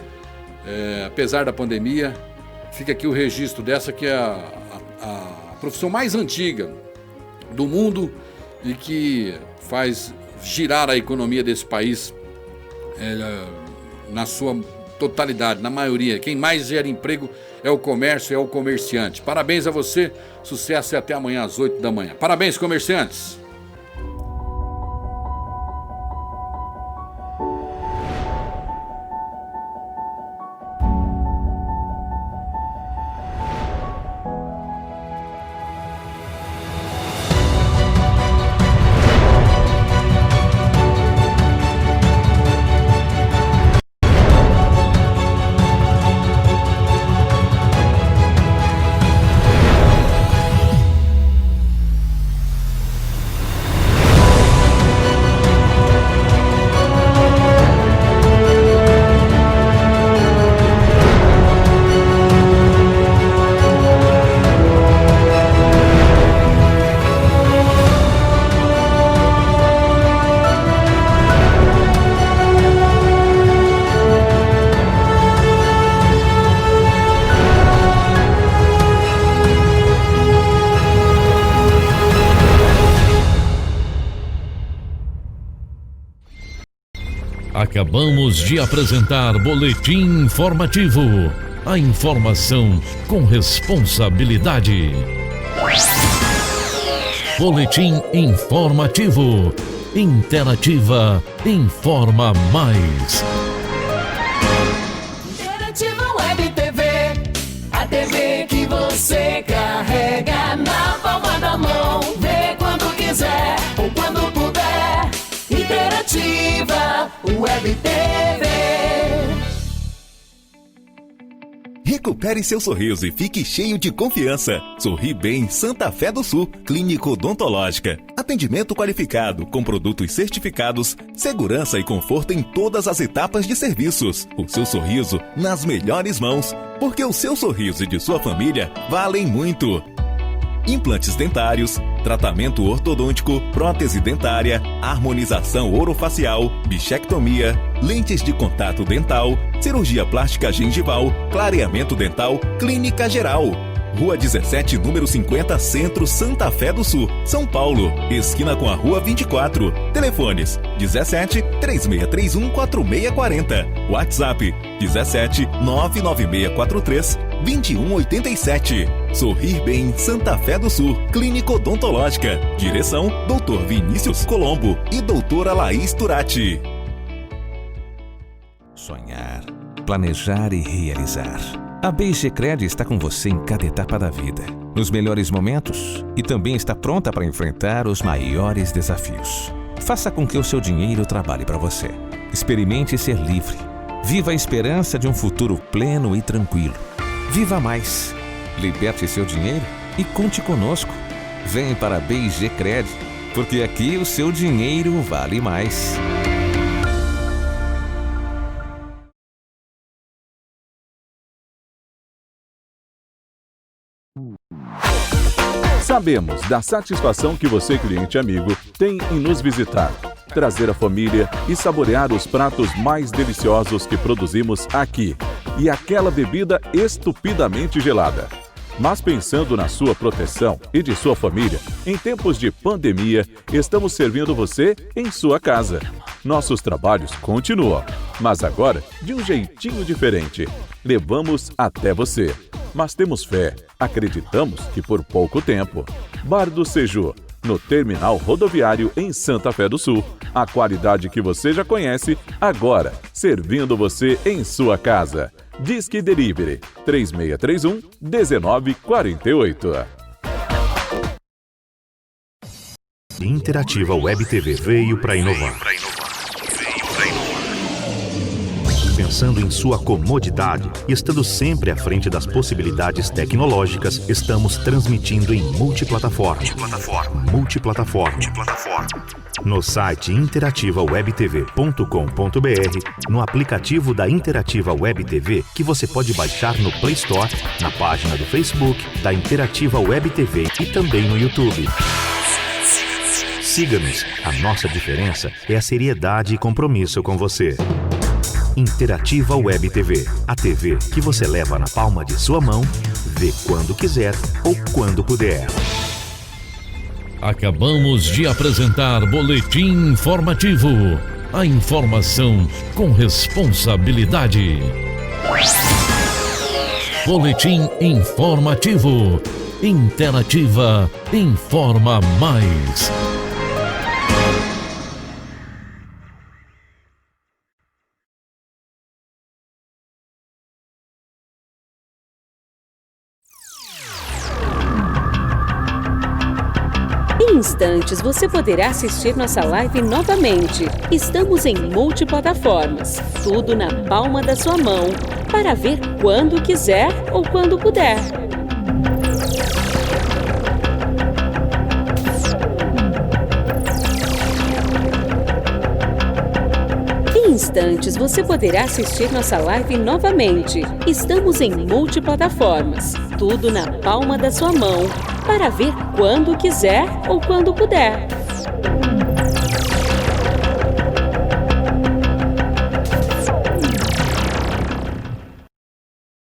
apesar da pandemia, fica aqui o registro dessa que é a profissão mais antiga do mundo e que faz girar a economia desse país na sua totalidade, na maioria. Quem mais gera emprego é o comércio, é o comerciante. Parabéns a você, sucesso e até amanhã às 8 da manhã. Parabéns, comerciantes! Acabamos de apresentar Boletim Informativo. A informação com responsabilidade. Boletim Informativo. Interativa informa mais. Interativa Web TV. A TV que você carrega na palma da mão. Vê quando quiser ou quando puder. Interativa Web TV. Recupere seu sorriso e fique cheio de confiança. Sorri Bem Santa Fé do Sul, Clínica Odontológica. Atendimento qualificado, com produtos certificados, segurança e conforto em todas as etapas de serviços. O seu sorriso nas melhores mãos, porque o seu sorriso e de sua família valem muito. Implantes dentários, tratamento ortodôntico, prótese dentária, harmonização orofacial, bichectomia, lentes de contato dental, cirurgia plástica gengival, clareamento dental, clínica geral. Rua 17, número 50, Centro, Santa Fé do Sul, São Paulo, esquina com a Rua 24. Telefones 17 3631 4640. WhatsApp 17 99643 2187. Sorrir Bem Santa Fé do Sul, Clínica Odontológica. Direção Dr. Vinícius Colombo e Doutora Laís Turati. Sonhar, planejar e realizar. A BGCred está com você em cada etapa da vida, nos melhores momentos, e também está pronta para enfrentar os maiores desafios. Faça com que o seu dinheiro trabalhe para você. Experimente ser livre. Viva a esperança de um futuro pleno e tranquilo. Viva mais. Liberte seu dinheiro e conte conosco. Vem para a BGCred, porque aqui o seu dinheiro vale mais. Sabemos da satisfação que você, cliente amigo, tem em nos visitar, trazer a família e saborear os pratos mais deliciosos que produzimos aqui e aquela bebida estupidamente gelada. Mas pensando na sua proteção e de sua família, em tempos de pandemia, estamos servindo você em sua casa. Nossos trabalhos continuam, mas agora de um jeitinho diferente. Levamos até você. Mas temos fé, acreditamos que por pouco tempo. Bar do Seju, no Terminal Rodoviário em Santa Fé do Sul. A qualidade que você já conhece, agora servindo você em sua casa. Disque Delivery 3631-1948. Interativa Web TV veio para inovar. pensando em sua comodidade e estando sempre à frente das possibilidades tecnológicas, estamos transmitindo em multiplataforma. No site interativawebtv.com.br, no aplicativo da Interativa Web TV, que você pode baixar no Play Store, na página do Facebook da Interativa Web TV e também no YouTube. Siga-nos. A nossa diferença é a seriedade e compromisso com você. Interativa Web TV. A TV que você leva na palma de sua mão, vê quando quiser ou quando puder. Acabamos de apresentar Boletim Informativo. A informação com responsabilidade. Boletim Informativo. Interativa informa mais. Em instantes você poderá assistir nossa live novamente. Estamos em multiplataformas, tudo na palma da sua mão, para ver quando quiser ou quando puder. Em instantes você poderá assistir nossa live novamente. Estamos em multiplataformas, tudo na palma da sua mão, para ver quando quiser ou quando puder.